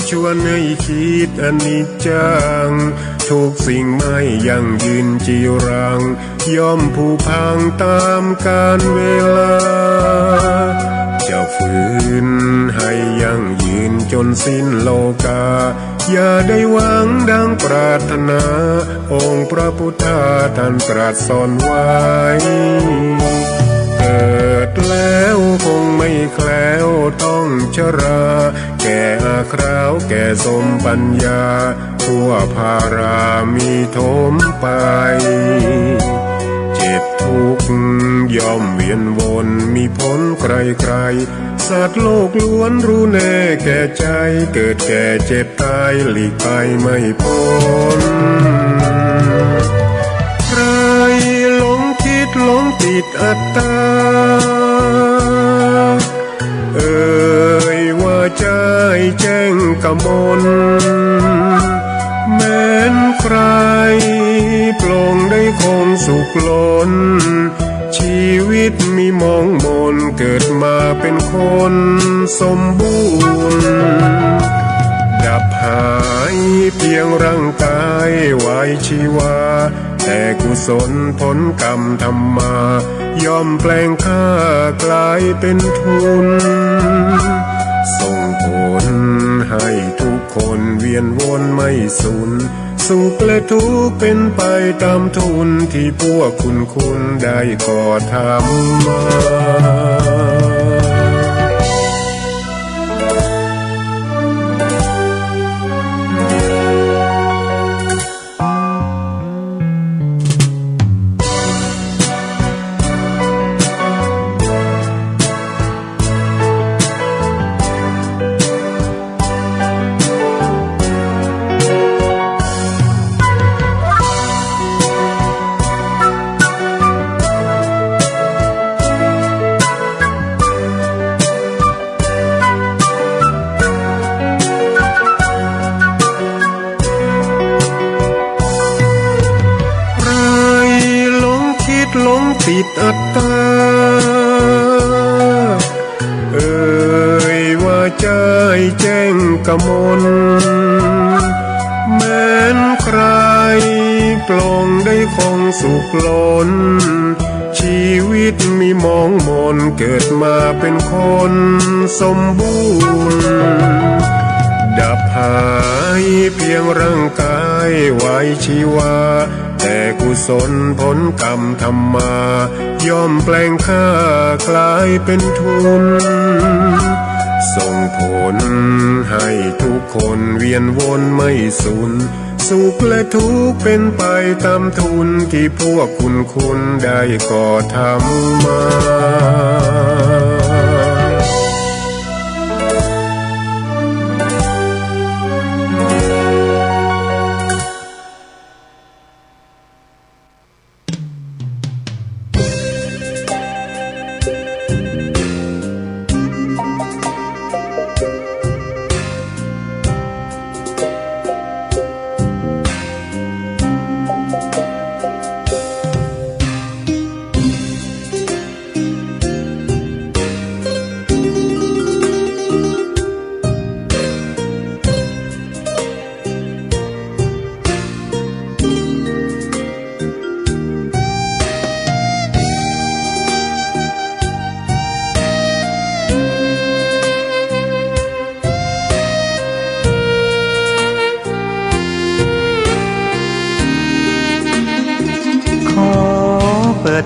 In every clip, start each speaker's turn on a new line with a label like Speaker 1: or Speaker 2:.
Speaker 1: ชวนให้คิดอนิจจังทุกสิ่งไม่ยั่งยืนจีรังย่อมผุพังตามกาลเวลาจะฝืนให้ยั่งยืนจนสิ้นโลกาอย่าได้หวังดังปรารถนาองค์พระพุทธาท่านตรัสสอนไว้เกิดแล้วคงไม่แคล้วต้องชราแก่อาคราวแก่สมปัญญาทั่วภารามีถมไปเจ็บทุกข์ย่อมเวียนวนมีพ้นใครๆสัตว์โลกล้วนรู้แน่แก่ใจเกิดแก่เจ็บตายหลีกไปไม่พ้นใครหลงคิดหลงติดอัตตาว่าใจแจ้งกมลแม้นใครปลงได้คงสุขล้นชีวิตมีมองมนเกิดมาเป็นคนสมบูรณ์ดับหายเพียงร่างกายไว้ชีวาแต่กุศลผลกรรมทำมาย่อมแปลงค่ากลายเป็นทุนส่งผลให้ทุกคนเวียนวนไม่สูญสุขและทุกข์เป็นไปตามทุนที่พวกคุณได้ก่อทำมาหลงติดอัตตาว่าใจแจ้งกมลแม้นใครปลงได้คงสุขล้นชีวิตมีมองมนเกิดมาเป็นคนสมบูรณ์ดับหายเพียงร่างกายไว้ชีวาแต่กุศลผลกรรมทำมาย่อมแปลงค่ากลายเป็นทุนส่งผลให้ทุกคนเวียนวนไม่สูญสุขและทุกข์เป็นไปตามทุนที่พวกคุณได้ก่อทำมา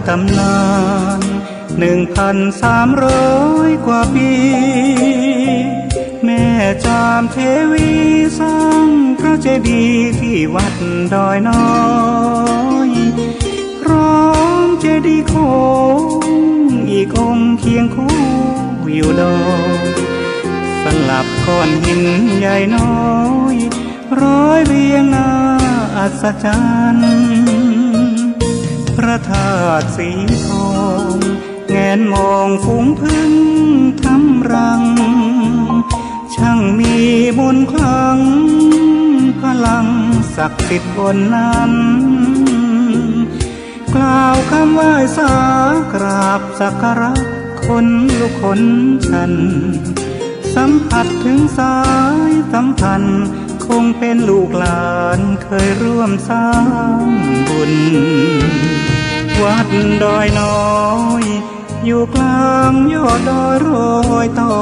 Speaker 2: ตำนาน1,300 กว่าปีแม่จามเทวีสร้างพระเจดีย์ที่วัดดอยน้อยพร้อมเจดีย์โค้งอีกองค์เคียงคู่อยู่ดอยสลับก้อนหินใหญ่น้อยร้อยเรียงหน้าอัศจรรย์พระธาตุสีทองแงนมองฝูงพึ่งทำรังช่างมีมนต์ขลังพลังศักดิ์สิทธิ์บนนั้นกล่าวคำไหว้สากราบสักการะคนลุกคนชัน สัมผัสถึงสายสัมพันธ์คงเป็นลูกหลานเคยร่วมสร้างบุญวัดดอยน้อยอยู่กลางยอดดอยโรยต่อ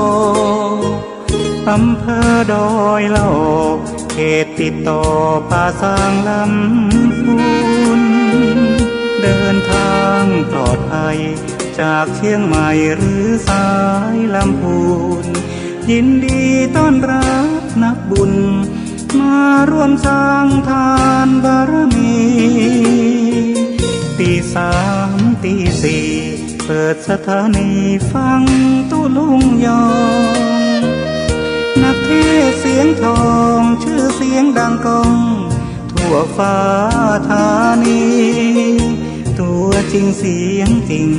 Speaker 2: อำเภอดอยเหล่าเขตติดต่อป่าสางลำพูนเดินทางปลอดภัยจากเชียงใหม่หรือสายลำพูนยินดีต้อนรับนักบุญมาร่วมสร้างทานบารมีตีสามตีสี่เปิดสถานีฟังตุลุงยองนักเทศเสียงทองชื่อเสียงดังก้องทั่วฟ้าธานีตัวจริงเสียงจริง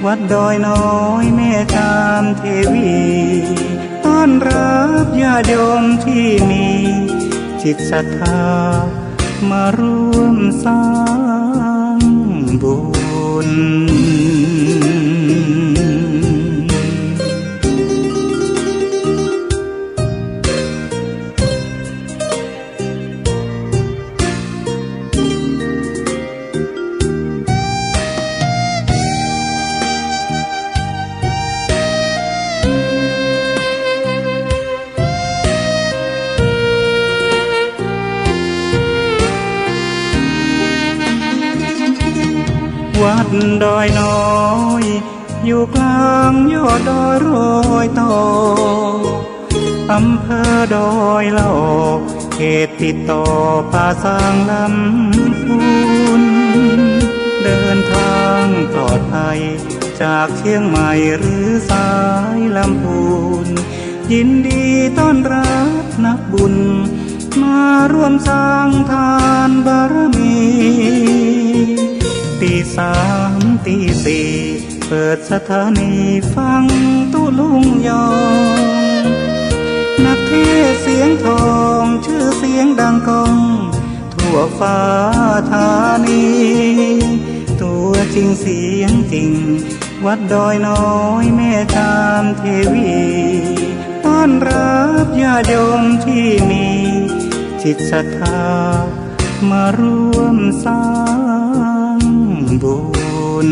Speaker 2: วัดดอยน้อยแม่จามเทวีต้อนรับญาติโยมที่มีจิตศรัทธามาร่วมสร้างบุญวัดดอยน้อยอยู่กลางยอดดอยโรยต่ออำเภอดอยเหล่าเขตติดต่อป่าสางลำพูนเดินทางปลอดภัยจากเชียงใหม่หรือสายลำพูนยินดีต้อนรับนักบุญมาร่วมสร้างทานบารมีตีสามตีสี่เปิดสถานีฟังตุลุงยองนักเทศเสียงทองชื่อเสียงดังก้องทั่วฟ้าธานีตัวจริงเสียงจริงวัดดอยน้อยแม่จามเทวีต้อนรับญาติโยมที่มีจิตศรัทธามาร่วมสร้างบุญ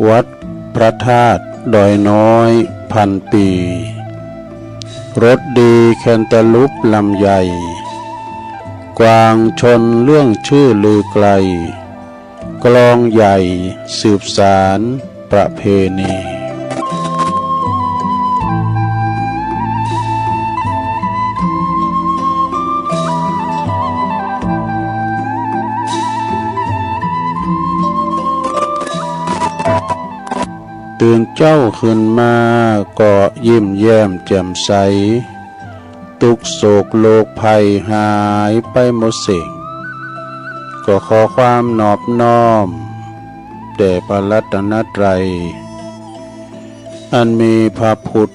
Speaker 3: วัดพระธาตุดอยน้อยพันปีรถดีแคนตาลูปลำใหญ่กวางชนเรื่องชื่อลือไกลกลองใหญ่สืบสารประเพณีตื่นเจ้าขึ้นมาก็ยิ้มแย้มแจ่มใสทุกโศกโลกภัยหายไปหมดสิ่งก็ขอความนอบน้อมแด่พระรัตนตรัยอันมีพระพุทธ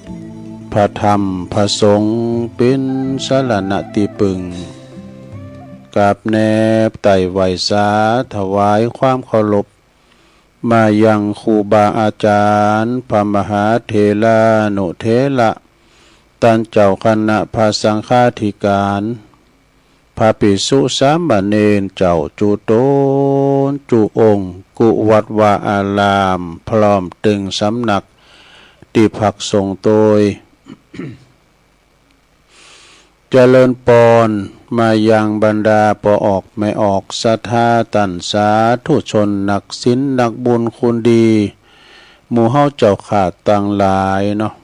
Speaker 3: พระธรรมพระสงฆ์เป็นสรณะที่พึ่งกับแนบไต่ไหวสาถวายความเคารพมายังครูบาอาจารย์พระมหาเถระนุเถระ ตันเจ้าคณะพระสังฆาธิการพระภิกษุสามเณรเจ้าจุโตนจุองค์กุวัดวาอารามพร้อมตึงสำนักที่พักสงฆ์โดย เจริญปอนมายังบรรดาปออกไม่ออกศรัทธาตันสาธุชนนักศีลนักบุญคุณดีหมู่เฮาเจ้าขาดต่างหลายเนาะ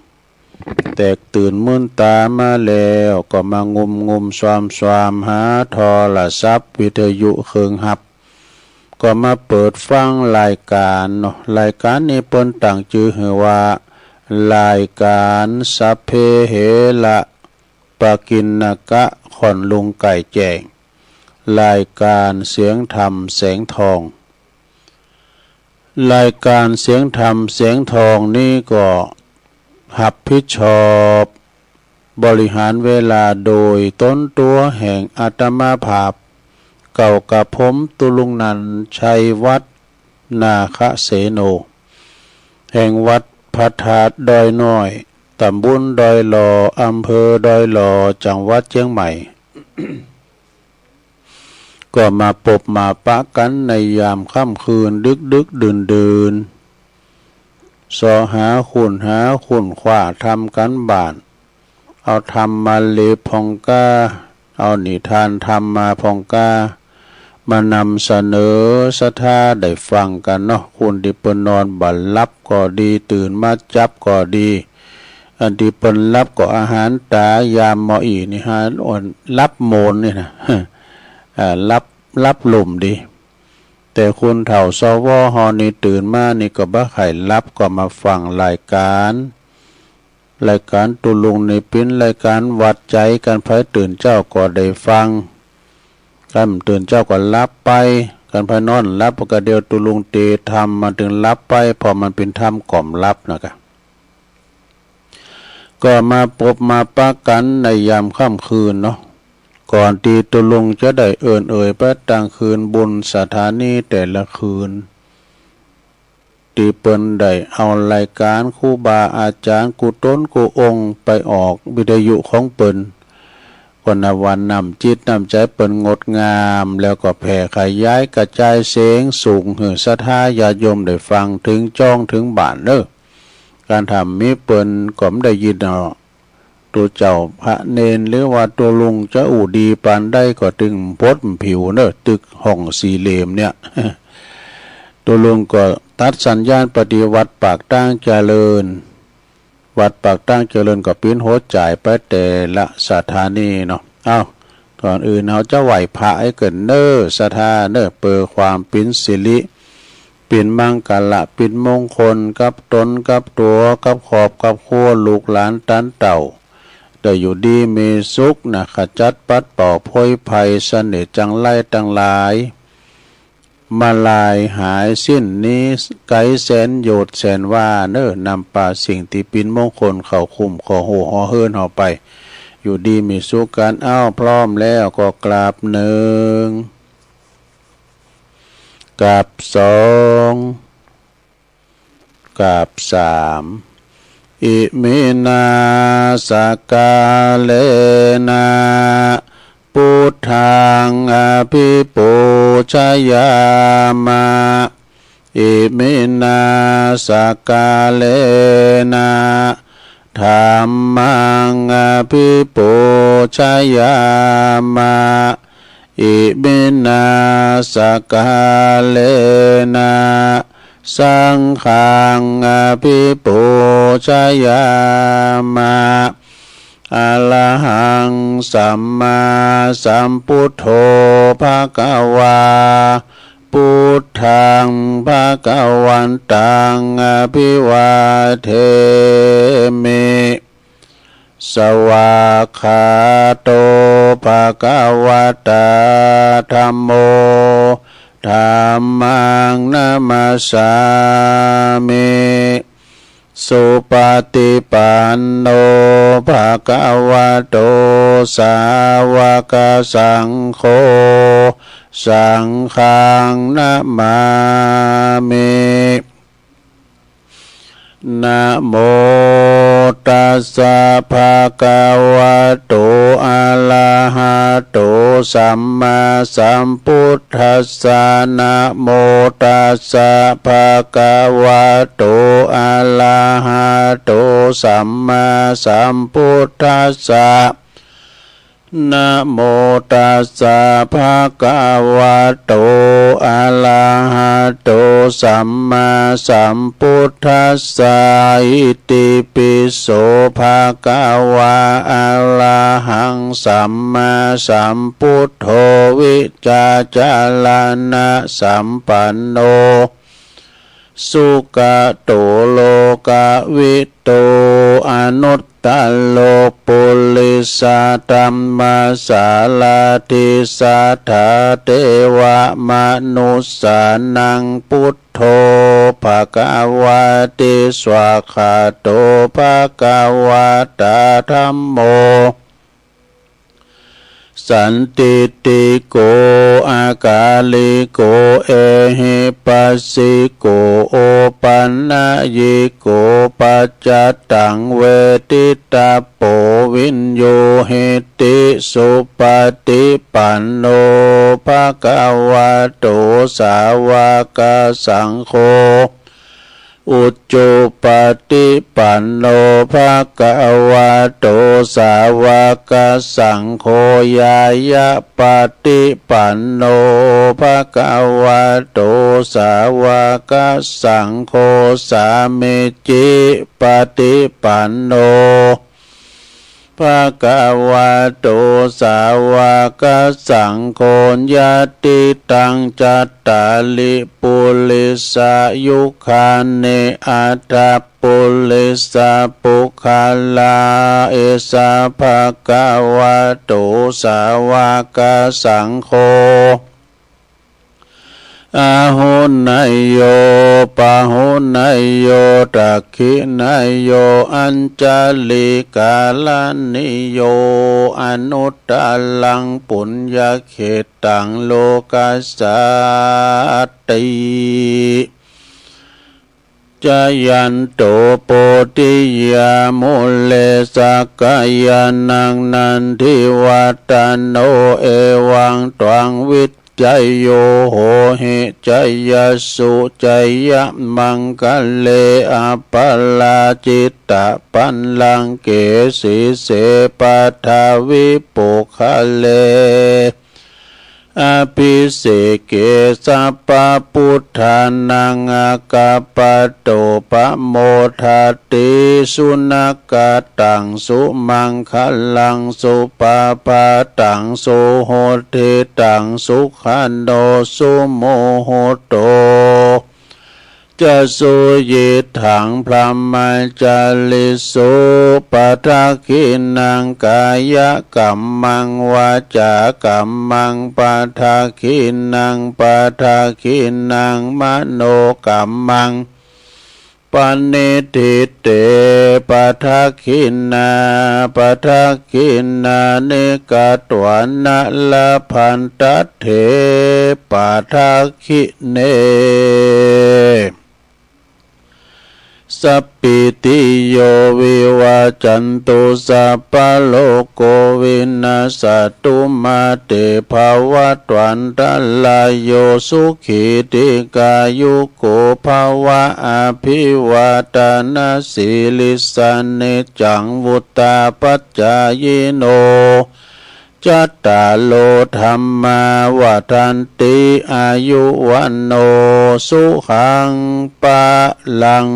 Speaker 3: แตกตื่นมื่นตามาแล้วก็มางมความหาโทรศัพท์วิทยุเครื่องหับก็มาเปิดฟังรายการเนาะรายการนี้เปิ้นตั้งชื่อว่ารายการสัพเพเหระปะกินนกะขอนลุงไก่แจ้งรายการเสียงธรรมแสงทองรายการเสียงธรรมแสงทองนี่ก็หับผิดชอบบริหารเวลาโดยต้นตัวแห่งอาตมาภาพเก่ากับผมตุลุงนันชัยวัดนาคเสโนแห่งวัดพระธาตุดอยน้อยตำบลดอยหล่ออำเภอดอยหล่อจังหวัดเชียงใหม่ ก็มาปบมาปะกันในยามค่ำคืนดึกดื่นสอหาคุณขว้าทำกันบ้านเอาธรรมมาเลพองกาเอานิทานธรรมมาพองกามานำเสนอศรัทธาได้ฟังกันเนาะคุณที่เปิ้นนอนบัดลับก็ดีตื่นมาจับก็ดีอันที่เปิ้นรับก็อาหารตายามหมออีนี่ฮะอ่อนรับโมนนี่นะ รับลมดีแต่คุณเฒ่าสวฮอนี่ตื่นมานี่ก็บ่ไข่รับก็มาฟังรายการตุลุงนี่เป็นรายการวัดใจกันไผตื่นเจ้าก็ได้ฟังกันตื่นเจ้าก็รับไปกันไผนอนรับก็เดียวตุลุงเตธรรมมาถึงรับไปพอมันเป็นธรรมกล่อมรับนะครับก็มาพบมาปะกันในยามค่ำคืนเนาะก่อนที่ตุลุงจะได้เอ่ยไปตั้งคืนบนสถานีแต่ละคืนที่เปิ้นได้เอารายการครูบาอาจารย์กุต้นกุองค์ไปออกวิทยุของเปิ้นคนวันนำจิตนำใจเปิ้นงดงามแล้วก็แผ่ขยายกระจายเสียงสูงหือศรัทธาญาติโยมได้ฟังถึงจ้องถึงบ้านเด้อการทำมีเปิ้นก็ไม่ได้ยินเนาะตัวเจ้าพระเนนหรือว่าตัวลุงจะอู่ดีปานได้ก็ตึงพดผิวเนอะตึกห้องสี่เหลี่ยมเนี่ย ตัวลุงก็ตัดสัญญาณปฏิวัติปากตั้งเจริญวัดปากตั้งเจริญก็ปิ้นโหดจ่ายไปแต่ละสถานีเนาะก่อนอื่นเขาจะไหวพระให้เกิดเนอสถาเนอเปิดความปิ้นสิริปิ่นมังกละปิ่นมงคลกับตนกับตัวกับขอบกับครัวลูกหลานตันเต่าได้อยู่ดีมีสุขนะขจัดปัดเป่าพ้อยภัยเสน่ห์จังไล่ตั้งหลายมาลายหายสิ้นนี้ไกลแสนโยดแสนว่าเน้อนำป่าสิ่งที่ปิ่นมงคลเข้าคุ้มขอโหหอเฮิรนหอไปอยู่ดีมีสุขการพร้อมแล้วก็กราบหนึ่งกราบสองกราบสามอิมินาสกาเลนะพุทธังอภิปูชยามะอิมินาสกาเลนะธัมมังอภิปูชยามะอิมินาสกาเลนะสังฆังอภิปูชยามะอะระหังสัมมาสัมพุทโธภะคะวาพุทธังภะคะวันตังอภิวาเทมิสวากขาโตภะคะวะตาธัมโมธัมมังนะมัสสามิสุปฏิปันโนภะคะวะโตสาวกสังโฆสังฆังนะมามินะโม ตัสสะภะคะวะโตอะระหะโตสัมมาสัมพุทธัสสะนะโมตัสสะภะคะวะโตอะระหะโตสัมมาสัมพุทธัสสะนะโมตัสสะภะคะวะโตอะระหะโตสัมมาสัมพุทธัสสะอิติปิโสภะคะวะอะระหังสัมมาสัมพุทโธวิจาจารณะสัมปันโนสุขโตโลกวิโตอนุตตโลปุริสธัมมาสาลาทิสัทธาเทวมนุสสานังพุทโธภคะวะติสวากขาโตภคะวะตาธัมโมสันติติโกอากาลิโกเอหิปัสสิโกโอปันนายิโกปัจจตังเวทิตาโปวินโยเหติสุปฏิปันโนภะคะวะโตสาวกสังโฆอุจจุปฏิปันโนภะคะวะโตสาวกสังโฆญายะปฏิปันโนภะคะวะโตสาวกสังโฆสามิจิปฏิปันโนภะคะวะโตสาวกสังโฆญาติตังจัตตาลิปุริสายุคาเนอัตถปุริสาปุคาลาเอสาภะคะวะโตสาวกสังโฆอาหุนายโยปะหุนายโยตักขินายโยอัญจลิกาลานิโยอนุตตลังปุญญเขตังโลกัสสติจายันโตโปติยามุเลสกายานังนันทิวัตโนเอวังตวังวิจโยโหหิจยสุจยมังคะเลอปลาจิตตปันลังเกสีเสปัทาวิปุคะเลอภิเสเกสัพพพุทธานังอากาปโตปะโมทาติสุนักตังสุมังคลังสุปาปาตังสุโหติตังสุขันโดสุโมโหโตจะสุยิถังพระมัจจลิสุปทักขินังกายกัมมังวาจากัมมังปทักขินังปทักขินังมโนกัมมังปณิทิเตปทักขินาปทักขินานิกตวันนะละพันตเถปทักขิเนสัพพิติโยวิวาจันตุสัพพะโลกโกวินาศตุมาเตภวัตวันตลายโยสุขีติกายุโกภวะอภิวาทนาสิลิสานิจังวุตตาปัจจายโนจัตตาโลธรรมาวัฏันติอายุวันโนสุขังปะลัง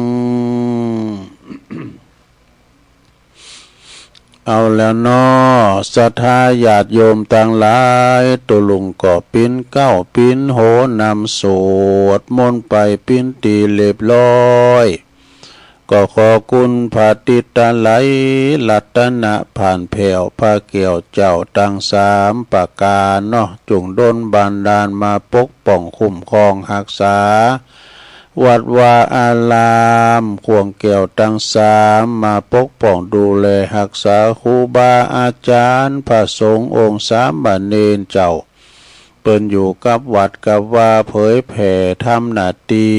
Speaker 3: เอาแล้วเนาะศรัทธาญาติโยมต่างหลายตุลุงก็ปิ้นเก้าปิ้นโหนำสวดมนต์ไปปิ้นตีเรียบร้อยก็ขอคุณพระติตาไหลรัตนะผ่านแผ่วพระเกี่ยวเจ้าตั้งสามประการเนาะจงดลบันดาลมาปกป้องคุ้มครองรักษาวัดวาอารามควงแก้วตั้งสามมาปกป้องดูแลรักษาครูบาอาจารย์พระสงฆ์องค์สามเณรเจ้าเปิ้นอยู่กับวัดกับว่าเผยแผ่ทำหน้าที่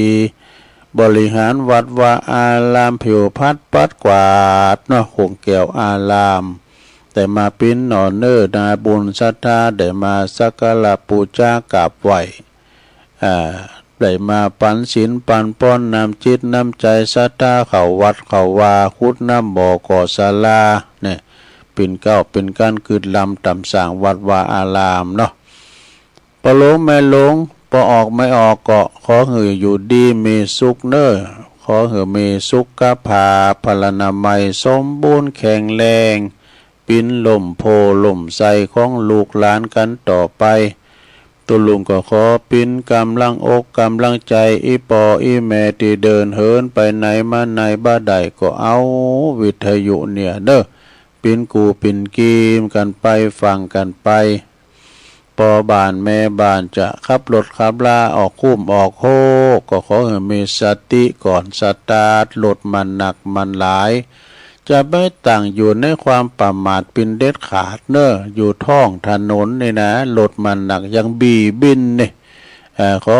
Speaker 3: บริหารวัดวาอารามผิวพัดปัดกวาดเนาะคงแก้วอารามแต่มาปิ้นหนอเนอร์นาบุญศรัทธาได้มาสักการะปูชากราบไหว้ได้มาปันศีลปันป้อนนำจิตนำใจศรัทธาเข้าวัดเข้าวาคุดน้ำบ่อก่อศาลาเนี่ยเป็นเก้าเป็นการคืดลำตำสร้างวัดวาอารามเนาะปะหลงไม่หลงพอออกไม่ออกเกาะขอหืออยู่ดีมีสุขเนอขอหือมีสุขกภาพลนามัยสมบูรณ์แข็งแรงปิ้นล่มโพล่มใสของลูกหลานกันต่อไปตุลุงก็ขอปิ้นกำลังอกกำลังใจอีปออีแม่ที่เดินเหินไปไหนมาไหนบ้าใดก็เอาวิทยุเนี่ยเด้อปิ้นกูปิ้นกีมกันไปฟังกันไปปอบานแม่บานจะขับรถขับลาออกคุ้มออกโฮก็ขอให้มีสติก่อนสตาร์ทรถมันหนักมันหลายจะไม่ต่างอยู่ในความประมาทเป็นเด็ดขาดเนอะอยู่ท้องถนนนี่นะรถมันหนักยังบีบินนี่ขอ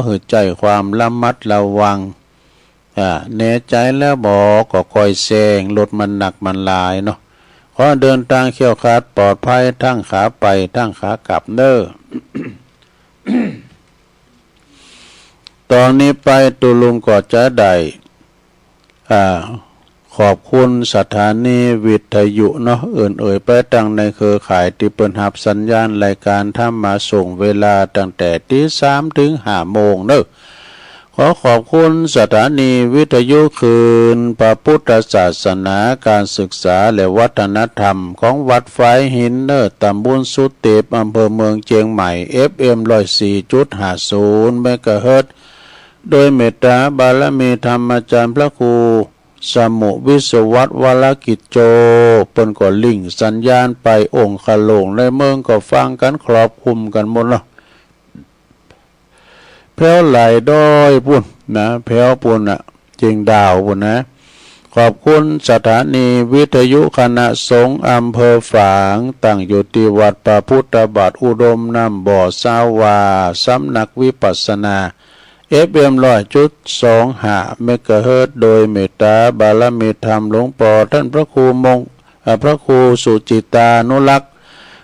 Speaker 3: หืดใจความระมัดระวังแน่ใจแล้วบอกก็คอยแซงรถมันหนักมันหลายเนาะขอเดินทางเขี่ยวคาดปลอดภัยทั้งขาไปทั้งขากลับเนอะ ตอนนี้ไปตุลุงก็จะได้ขอบคุณสถานีวิทยุเนาะไปตั้งในเครือข่ายที่เปิดหับสัญญาณรายการทำมาส่งเวลาตั้งแต่ตี 3 ถึง 5 โมงเนอะขอขอบคุณสถานีวิทยุคืนพระพุทธศาสนาการศึกษาและวัฒนธรรมของวัดฝายหินเนอร์ตำบลสุเตปอำเภอเมืองเชียงใหม่ FM 104.50 เมกะเฮิรตซ์โดยเมตตาบารมีธรรมอาจารย์พระครูสมุวิศวัตวรกิจโจเปิ้นก็ลิงก์สัญญาณไปองค์ขโลงในเมืองก็ฟังกันครอบคลุมกันหมดเนาะแพ้วไหลด้อยปุ่นนะแพ้วปุ่นจริงดาวปุ่นนะขอบคุณสถานีวิทยุคณะสงฆ์อำเภอฝางตั้งอยู่ที่วัดพระพุทธบาทอุดมน้ำบ่อสาวาสำนักวิปัสสนา FM 100.25 เมกะเฮิรตซ์โดยเมตตาบารมีธรรมหลวงปู่ท่านพระครูพระครูสุจิตานุรักษ์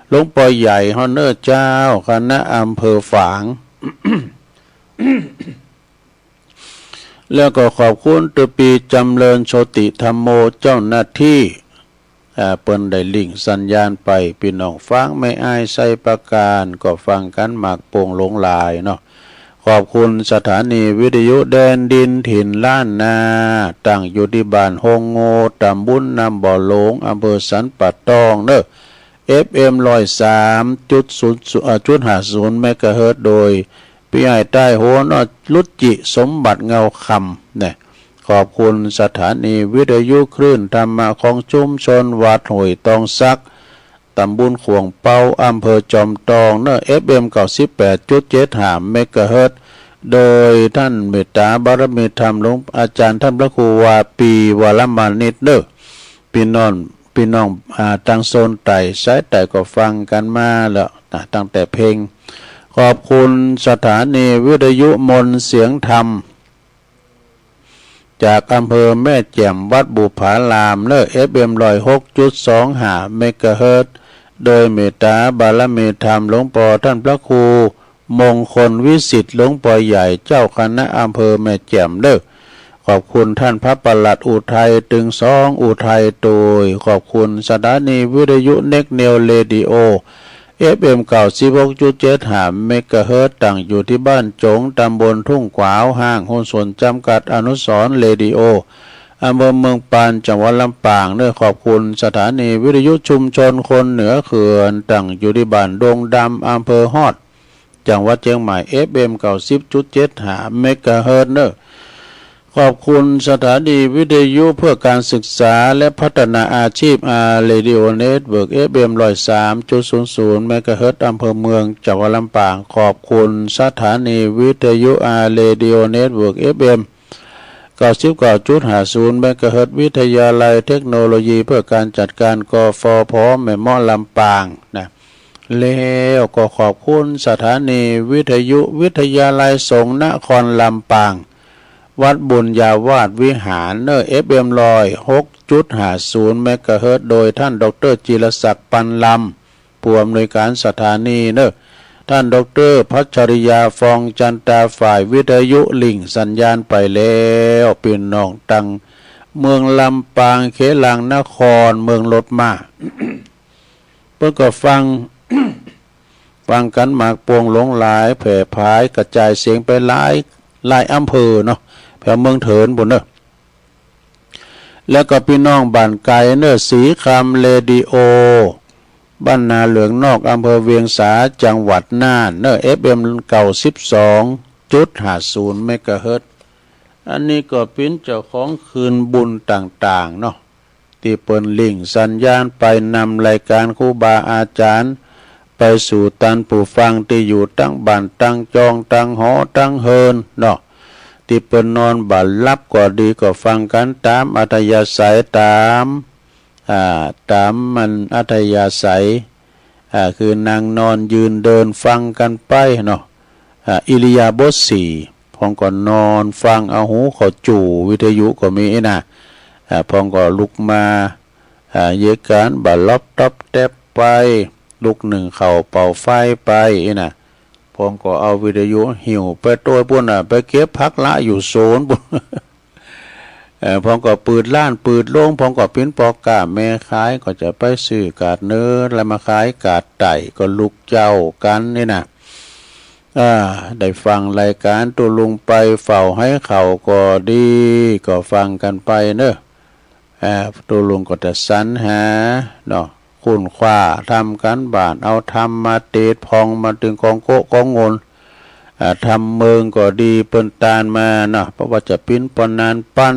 Speaker 3: หลวงปู่ใหญ่ฮอนเนอร์เจ้าคณะอำเภอฝาง แล้วก็ขอบคุณตุปีจำเริญโชติธรรมโมเจ้าหน้าที่เปิ้นได้ลิงก์สัญญาณไปพี่น้องฟังไม่อายใส่ประการก็ฟังกันหมากโป่งหลงลายเนาะขอบคุณสถานีวิทยุแดนดินถิ่นล้านนาตั้งอยู่ที่บ้านโฮงโงตำบลน้ำบ่อหลงอำเภอสันป่าตองเนอะ FM 103.50 เมกะเฮิรตซ์โดยพี่ใหญ่ใต้โหนลุจิสมบัติเงาคำเนี่ยขอบคุณสถานีวิทยุคลื่นธรรมะของชุมชนวัดห้วยตองซักตำบลขวงเปาอำเภอจอมทองเนอะ FM 98.75 เมกะเฮิรตซ์โดยท่านเมตตาบารมีธรรมหลวงอาจารย์ท่านพระครูวาปีวรมานิตเนอะพี่น้องตั้งโซนไต่สายไต่ก็ฟังกันมาแล้วตั้งแต่เพลงขอบคุณสถานีวิทยุมนต์เสียงธรรมจากอำเภอแม่แจ่มวัดบุผารามเนอะ FM 106.25 เมกะเฮิรตซ์โดยเมตตาบารมีธรรมหลวงปู่ท่านพระครูมงคลวิสิทธิ์หลวงปู่ใหญ่เจ้าคณะอำเภอแม่แจ่มเนอะขอบคุณท่านพระปลัดอุทัยตึงสองอุทัยโดยขอบคุณสถานีวิทยุเน็กเนลเรดิโอFM 96.75 เมกะเฮิรตซ์ตั้งอยู่ที่บ้านจงตำบลทุ่งขวาวห้างหุ้นส่วนจำกัดอนุสรณ์เรดิโออำเภอเมืองปานจังหวัดลำปางด้วยขอบคุณสถานีวิทยุชุมชนคนเหนือเขื่อนตั้งอยู่ที่บ้านดงดำอำเภอฮอดจังหวัดเชียงใหม่ FM 90.75 เมกะเฮิรตซ์ขอบคุณสถานีวิทยุเพื่อการศึกษาและพัฒนาอาชีพเรดิโอเน็ตเวิร์ก FM 103.00 เมกะเฮิรตซ์อำเภอเมืองจังหวัดลำปางขอบคุณสถานีวิทยุเรดิโอเน็ตเวิร์ก FM 99.50 เมกะเฮิรตซ์วิทยาลัยเทคโนโลยีเพื่อการจัดการกฟผ.แม่เมาะลำปางนะแล้วก็ขอบคุณสถานีวิทยุวิทยาลัยสงฆ์นครลำปาง วัดบุญญาวาสวิหารเนอ FM 106.50 เมกะเฮิรตซ์โดยท่านดร.จิรศักดิ์ปันลำผู้อำนวยการสถานีเนอท่านดร.พัชริยาฟองจันตาฝ่ายวิทยุลิงสัญญาณไปแล้วพี่น้องตังเมืองลำปางเขลังนครเมืองรถมา เพื่อก็ฟัง ฟังกันหมากปวงหลงหลายแผ่พายกระจายเสียงไปหลายอำเภอเนาะแผ่เมืองเถินบุญเนอะแล้วก็พี่น้องบ้านไก่เนอะสีคำเรดิโอบ้านนาเหลืองนอกอำเภอเวียงสาจังหวัดน่านเนอะ FM 92.50 เมกะเฮิรตซ์อันนี้ก็เป็นเจ้าของคืนบุญต่างๆเนาะที่เปิ้นลิงก์สัญญาณไปนำรายการครูบาอาจารย์ไปสู่ตันผู้ฟังที่อยู่ตั้งบ้านตั้งจองตั้งหอตั้งเฮินเนาะที่เปิ้นนอนบ่หลับก็ดีก็ฟังกันตามอัธยาศัยตามมันอัธยาศัยคือนางนอนยืนเดินฟังกันไปเนาะอิริยาบถสี่พองก็นอนฟังเอาหูเขาจู่วิทยุก็มีนะพองก็ลุกมาเยการบ่ลบตับแตบไปลุกหนึ่งเข่าเป่าไฟไปนะพองก็เอาวิทยุหิวไปตัวปุ่นไปเก็บพักละอยู่โซนปุ่นพองก็ปืดล้านปืดโล่งพองก็ปิ้นปอกกาแม่ขายก็จะไปซื้อกาดเนื้อแล้วมาขายกาดไต่ก็ลุกเจ้ากันนี่นะได้ฟังรายการตัวลุงไปเฝ้าให้เขาก็ดีก็ฟังกันไปเนอะตัวลุงก็จะสรรหาเนาะคุณคว้าทำกันบ้านเอาทำมาเตดพองมาถึงกองโกะกองงนทำเมืองก็ดีเปิ้นตานมาเนาะเพราะว่าจะปิ้นปนนานปั้น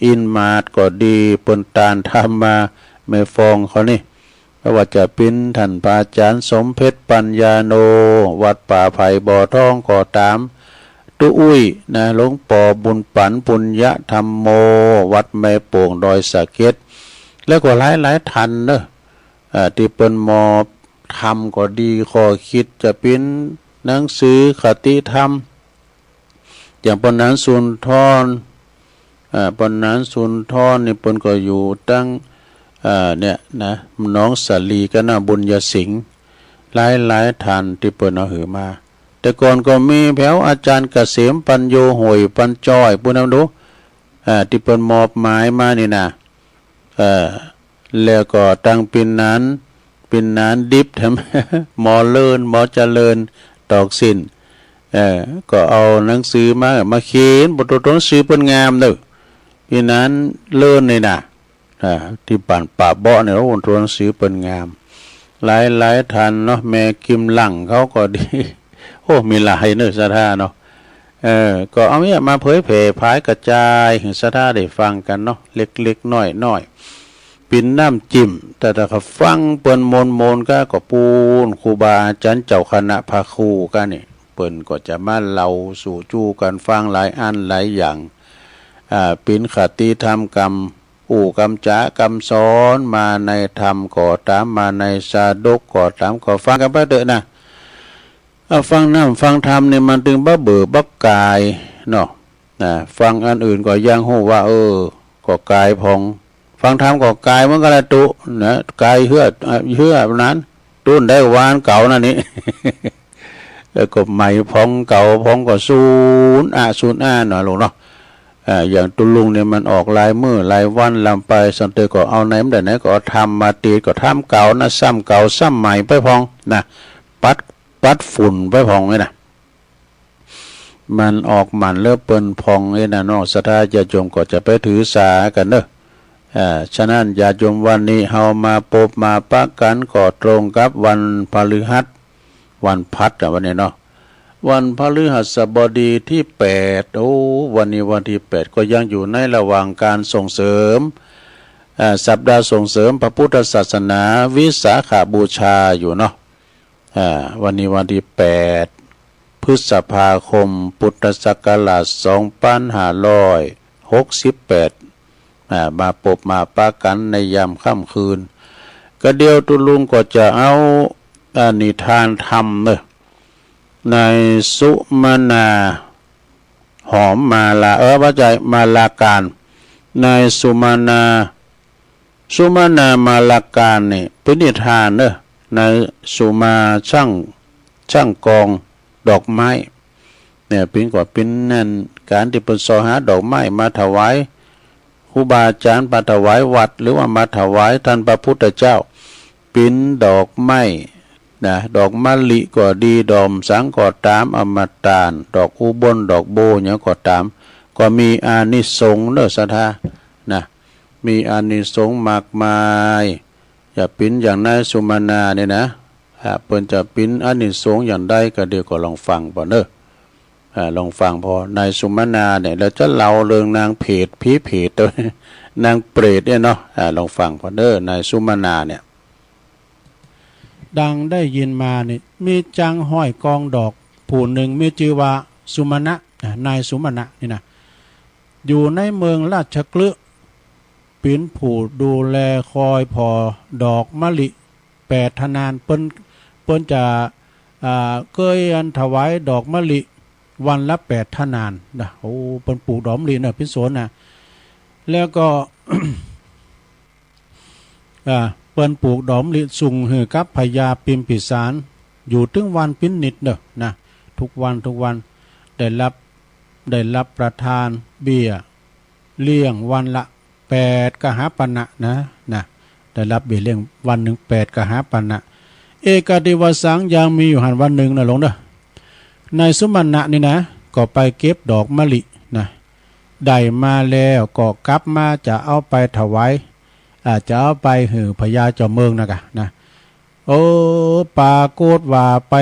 Speaker 3: อินมาดก็ดีเปิ้นตานทำมาไม่ฟองเขานี่เพราะว่าจะปิ้นท่านพระอาจารย์สมเพชรปัญญาโนวัดป่าไผ่บ่อทองก็ตามตุอุ้ยนะหลวงปู่บุญปันปุญญธรรมโมวัดแม่โป่งดอยสะเก็ดแล้วก็หลายทันเนอะที่เปิ้นมอทำก็ดีขอคิดจะเป็นหนังสือคติธรรมอย่างปนนั้นสุนทรปนนั้นสุนทรนี่เปิ้นก็อยู่ตั้งเนี่ยนะน้องสาลีก็น่าบุญญสิงห์หลายทันที่เปิ้นเอาหือมาแต่ก่อนก็มีแถวอาจารย์เกษมปัญโยโหยปัญจ้อยปุณณดูที่เปิ้นมอบหมายมานี่นะแล้วก็ตั้งปินนั้นดิบทำหมอเลินหมอเจริญตอกสินก็เอาหนังสือมาเขียนบทตัวหนังสือเป็นงามเด้อปินนั้นเลินนี่นะที่ป่านป่าเบาะเนี่ยบทตัวหนังสือเป็นงามหลายทันเนาะแม่กิมหลังเขาก็ดีโอ้มีหลายเนื้อสะท่าเนาะก็เอาเนี่ยมาเผยแผ่พายกระจายถึงสะท่าได้ฟังกันเนาะเล็กๆน้อยปินน้ำจิ้มแต่เขาฟังเปิ้นมนก็ปูนครูบาอาจารย์เจ้าคณะพาครูกันนี่เปิ้นก็จะมาเล่าสู่จู้กันฟังหลายอันหลายอย่างปินคติธรรมกรรมกรรมจ๋ากรรมสอนมาในธรรมก็ตามมาในสาดกก็ตามก็ฟังกันไปเด้อนะฟังน้ำฟังธรรมเนี่ยมันถึงบ้าเบื่อบ้ากายเนาะฟังอันอื่นก็ยังหูว่าก็กายพองฟังธรรมก็กายมันก็ละตุนะกายเหือนั้นตุ้นได้วานเก่านั่นนี่ แล้วก็ใหม่พองเก่าพองก็ศูนย์หน่อยลงเนาะอย่างตุลุงเนี่ยมันออกลายมือลายวันลำไปสันเตก็เอาไหนมันได้ไหนก็ทำมาตีก็ทำเก่านะซ้ำเก่าซ้ำใหม่ไปพองนะปัดฝุ่นไปพองเลยนะมันออกมันเริ่มเปิ้นพองเลยนะนอกศรัทธาญาติโยมก็จะไปถือสากันเนอะฉะนั้นญาติโยมวันนี้เฮามาพบมาปะกันก็ตรงกับวันพฤหัสวันพัดวันนี้เนาะวันพฤหัสบดีที่8วันนี้วันที่8ก็ยังอยู่ในระหว่างการส่งเสริมสัปดาห์ส่งเสริมพระพุทธศาสนาวิสาขบูชาอยู่เนาะวันนี้วันที่8พฤษภาคมพุทธศักราช2568มาพบมาปะกันในยามค่ำคืนก็เดียวตุลุงก็จะเอานิทานธรรมในสุมาณา หอมมาลาว่าใจมาลาการนายสุมามาลาการนี่เป็นนิทานเนอะนายสุมาช่างกองดอกไม้เนี่ยเป็นกว่าเป็นนั่นการที่เป็นสอหาดอกไม้มาถวายครูบาอาจารย์มาถวายวัดหรือว่ามาถวายท่านพระพุทธเจ้าปิ้นดอกไม้นะดอกมะลิก็ดีดอกสังก็ตามอมตะดอกอุบลดอกโบเนี่ยก็ตามก็มีอานิสงส์เนอะศรัทธานะมีอานิสงส์มากมายอย่าปิ้นอย่างนายสุมาณาเนี่ยนะเปิ้นจะปิ้นอานิสงส์อย่างใดก็เดี๋ยวก็ลองฟังป่ะเนอะลองฟังพอนายสุมาณาเนี่ยเราจะเล่าเรื่องนางเพศผีเพศตัวนางเปรตเนี่ยเนาะลองฟังป่ะเนอะนายสุมาณาเนี่ยดังได้ยินมานี่มีจังห้อยกองดอกผู้หนึ่งมีชื่อว่าสุมาณะนายสุมาณะนี่นะอยู่ในเมืองราชคฤห์เป็นผู้ดูแลคอยพอดอกมะลิ8 ทนานเปิ้นจะเคยอันถวายดอกมะลิวันละ8 ทนานนะโอ้เปิ้นปลูกดอกมะลิน่ะพิศนนะแล้วก็ เปิ้นปลูกดอกมะลิสุ่งหือกับพญาปิมพิสารอยู่ถึงวันปิ้นนิดเด้อนะทุกวันได้รับประทานเบี้ยเลี้ยงวันละ8 กหาปณะนะได้รับเบี้ยเลี้ยงวันหนึ่ง8 กหาปณะเอกดิวสังยังมีอยู่หันวันหนึ่งนะหลงเด้อนายสุมาณะนี่นะก็ไปเก็บดอกมะลินะได้มาแล้วก็กลับมาจะเอาไปถวายจะเอาไปหือพญาเจ้าเมืองนะโอ้ปาโกฏว่าไป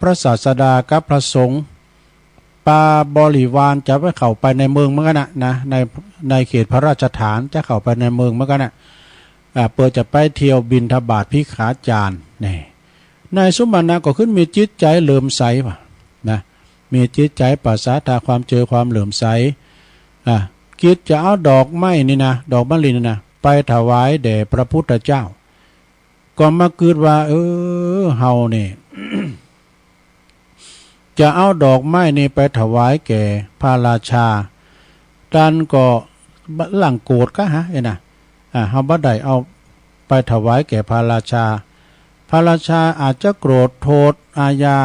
Speaker 3: พระศาสดากับพระสงฆ์ปาบริวารจะไปเข้าไปในเมืองเหมือนกันนะในเขตพระราชฐานจะเข้าไปในเมืองเหมือนกันนะเปิดจะไปเที่ยวบิณฑบาตภิกขาจารย์นี่นายสุมาณะก็ขึ้นมีจิตใจเหลื่อมใสป่ะนะมีจิตใจปัสสาวะความเจอความเหลื่อมใสคิดจะเอาดอกไม้นี่นะดอกมะลินี่นะไปถวายแด่พระพุทธเจ้าก็มาเกิดว่าเฮานี่ จะเอาดอกไม้นี่ไปถวายแก่พระราชาดันก็หลังโกรธก็ฮะนะเฮาบ่ได้เอาไปถวายแก่พระราชาพระราชาอาจจะโกรธโทษอาญา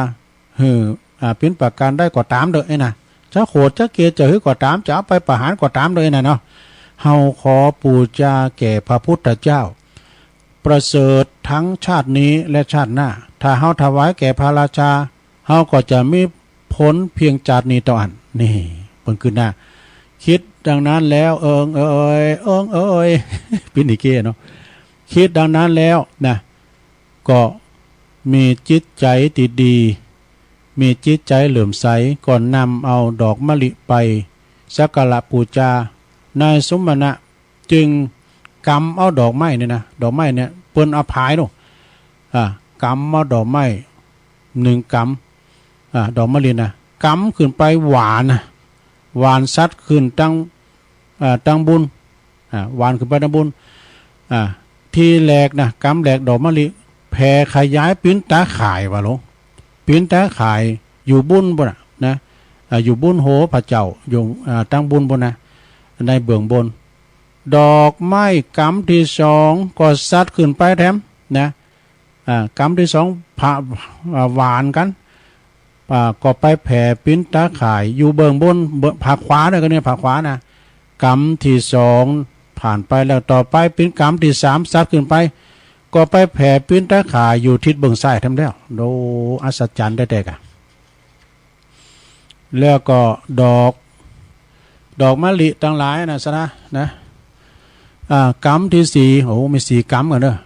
Speaker 3: เป็นประการได้ก็ตามเด้อนะจะโกรธจะเกลียดจะหือก็ตามจะเอาไปประหารก็ตามเลยนะเนาะเฮาขอปูจาแก่พระพุทธเจ้าประเสริฐทั้งชาตินี้และชาติหน้าถ้าเฮาถวายแก่พระราชาเฮาก็จะมีผลเพียงจาตินี้ต่ออันนี่เพิ่นขึ้นหน้าคิดดังนั้นแล้วเอ้ย ปินิเกเนาะคิดดังนั้นแล้วนะก็มีจิตใจดีๆมีจิตใจเหลื่อมใสก่อนนำเอาดอกมะลิไปสักการะบูชานายสุมาณะจึงกำเอาดอกไม้เนี่ยนะดอกไม้เนี่ยเปิ้นเอาพายเนาะกำเอาดอกไม้1 กำดอกมะลินะกำขึ้นไปหวานซัดขึ้นตั้งบุญหวานขึ้นไปตั้งบุญที่แหลกนะกำแหลกดอกมะลิแผ่ขยายปิ้นตาข่ายว่าหลงปิ้นตาข่ายอยู่บุญบนนะอยู่บุญโหพระเจ้าอยู่ตั้งบุญบนนะในเบื้องบนดอกไม้กำที่2ก็ซัดขึ้นไปแถมนะกำที่2ผ่าหวานกันก็ไปแผ่ปิ้นตาข่ายอยู่เบื้องบนผักขวาเนี่ยก็เนี่ยผักขวานะกำที่2ผ่านไปแล้วต่อไปปิ้นกำที่3ซัดขึ้นไปก็ไปแผ่ปิ้นตาข่ายอยู่ทิศเบื้องซ้ายทำแล้วโดอัศจรรย์ได้แต่กะแล้วก็ดอกมะลิต่างหลายนะกำที่4โอ้มี4 กำกันเด้อ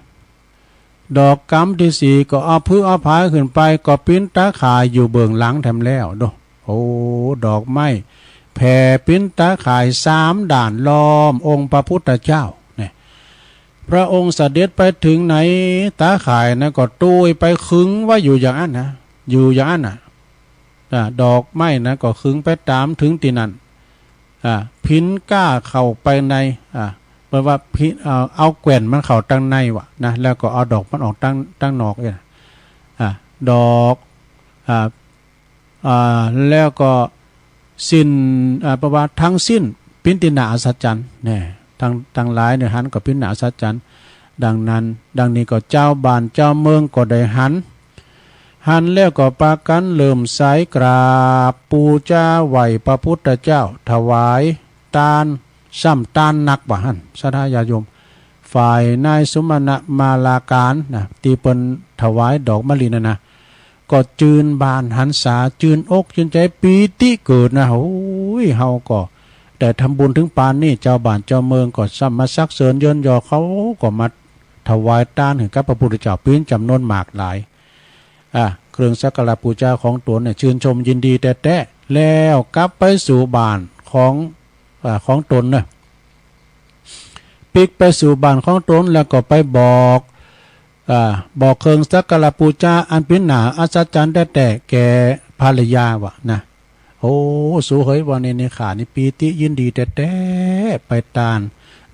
Speaker 3: ดอกกำที่4ก็เอาพื้นเอาผายขึ้นไปก็ปิ้นตาข่ายอยู่เบื้องหลังทำแล้วดูโอ้ดอกไม้แผ่ปิ้นตาข่าย3 ด่านล้อมองค์พระพุทธเจ้าเนี่ยพระองค์เสด็จไปถึงไหนตาข่ายนะก็ตุ้ยไปขึงว่าอยู่อย่างนั้นนะอยู่อย่างนั้นนะดอกไม้นะก็ขึงไปตามถึงที่นั่นพินก้าเข้าไปในแปลว่าพินเอาแก่นมันเข้าตั้งในวะนะแล้วก็เอาดอกมันออกตั้งนอกเนี่ยดอกแล้วก็ สิ้นประวัติทั้งสิ้นปินตินาอัศจรรย์เนี่ยทั้งหลายเนี่ยหันก็ปินนาอัศจรรย์ดังนี้ก็เจ้าบ้านเจ้าเมืองก็ได้หันแล้วก็ปากันเริ่มสายกราบปูจาไหวพระพุทธเจ้าถวายตานซ้ำตานนักบ่หันสาธาญาโยมฝ่ายนายสุมาณะมาลาการนะตีเปิ้นถวายดอกมะลินะก็จืนบานหันษาจืนอกจืนใจปีติเกิดนะโอ้ยเฮาก็แต่ทำบุญถึงปานนี่เจ้าบ้านเจ้าเมืองก็ซ้ำมาซักเสริญเยินยอเขาก็มาถวายตานถึงกับพระพุทธเจ้าปิ้นจำนวนมากหลายเครื่องสักการะบูชาของตนเนี่ยชื่นชมยินดีแต่แล้วกลับไปสู่บ้านของตนเนี่ยปิกไปสู่บ้านของตนแล้วก็ไปบอกเครื่องสักการะบูชาอันเป็นหนาอัศจรรย์แต่แก่ภรรยาวะนะโอ้สู้เฮ้ยวันนี้ขานี่ปีติยินดีแต่ไปตาน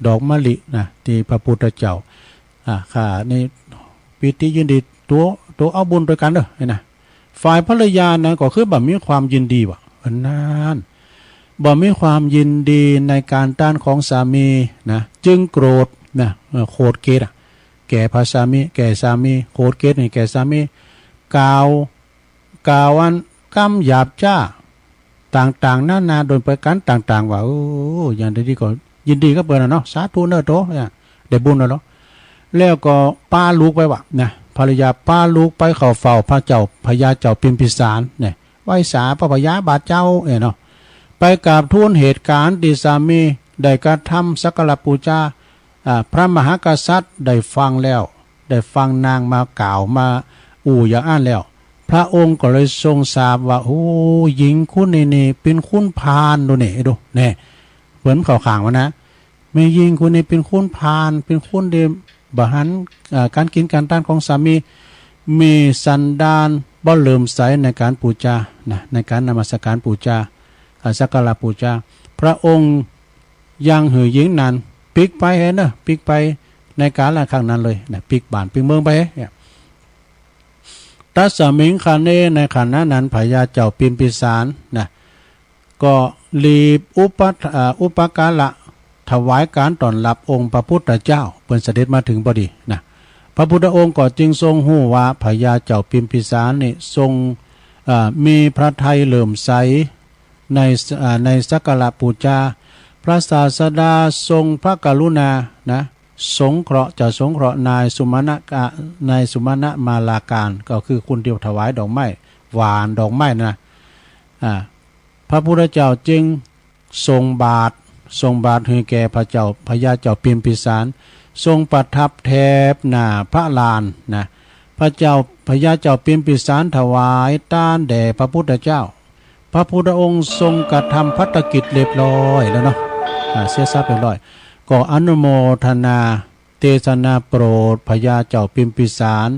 Speaker 3: ดอกมะลินะที่พระพุทธเจ้าขานี่ปีติยินดีตัวเอาบุญด้วยกันเด้อนะฝ่ายภรรยานะก็คือแบบมีความยินดีว่ะนั่นบ่มีความยินดีในการต้านของสามีนะจึงโกรธนะโคตรเกตแก่พระสามีแก่สามีโคตรเกตนี่แก่สามีกล่าวอันกำหยาบจ้าต่างๆนาโดยประการต่างๆว่าโอ้อย่างที่ก็ยินดีก็เปิดนะเนาะสาธุเนอะโตเนี่ยได้บุญแล้วเนาะแล้วก็ป้าลูกไปว่ะนะภรรยาป้าลูกไปเข้าเฝ้าพระเจ้าพญาเจ้าพิมพิสารเนี่ยไหว้สาพระพญาบาทเจ้าเนาะไปกราบทูลเหตุการณ์ที่สามีได้กระทำสักการะบูชาพระมหากษัตริย์ได้ฟังแล้วได้ฟังนางมากล่าวมาอย่างอ่านแล้วพระองค์ก็เลยทรงทราบว่าโอ้หญิงคุณนี่เป็นคุณพานดูดูเนี่ยเหมือนข่าวข่างวะนะไม่ยิงคุณนี่เป็นคุณพานเป็นคุณเดมบหันการกินการต้านของสามีสันดานบ่เลื่อมใสในการบูชานะในการนมัสการบูชาสักการะบูชาพระองค์ยังหือหญิงนั้นปิกไปเห็นเนอะปิกไปในการละครั้งนั้นเลยนะปิกบ้านปิกเมืองไปเนี่ยตัสมิงคาเนในขณะนั้นพญาเจ้าพิมพิสารนะก็รีบอุปการะถวายการต้อนรับองค์พระพุทธเจ้าเปิ่นเสด็จมาถึงพอดีนะพระพุทธองค์ก็จึงทรงหู้ว่าพญาเจ้าพิมพิสารนี่ทรงมีพระทัยเลื่อมใสในสักการะบูชาพระศาสดาทรงพระกรุณานะสงเคราะห์นายสุมาณะมาลาการก็คือคุณเดียวถวายดอกไม้หวานดอกไม้นะพระพุทธเจ้าจึงทรงบาทให้แก่พญาเจ้าพิมพิสารทรงประทับแทบหน้าพระลานนะพญาเจ้าพิมพิสารถวายต้านแด่พระพุทธเจ้าพระพุทธองค์ทรงกระทำภัตกิจเรียบร้อยแล้วเนาะเสียทรัพย์เรียบร้อยก็อนุโมทนาเทศนาโปรดพญาเจ้าพิมพิสาร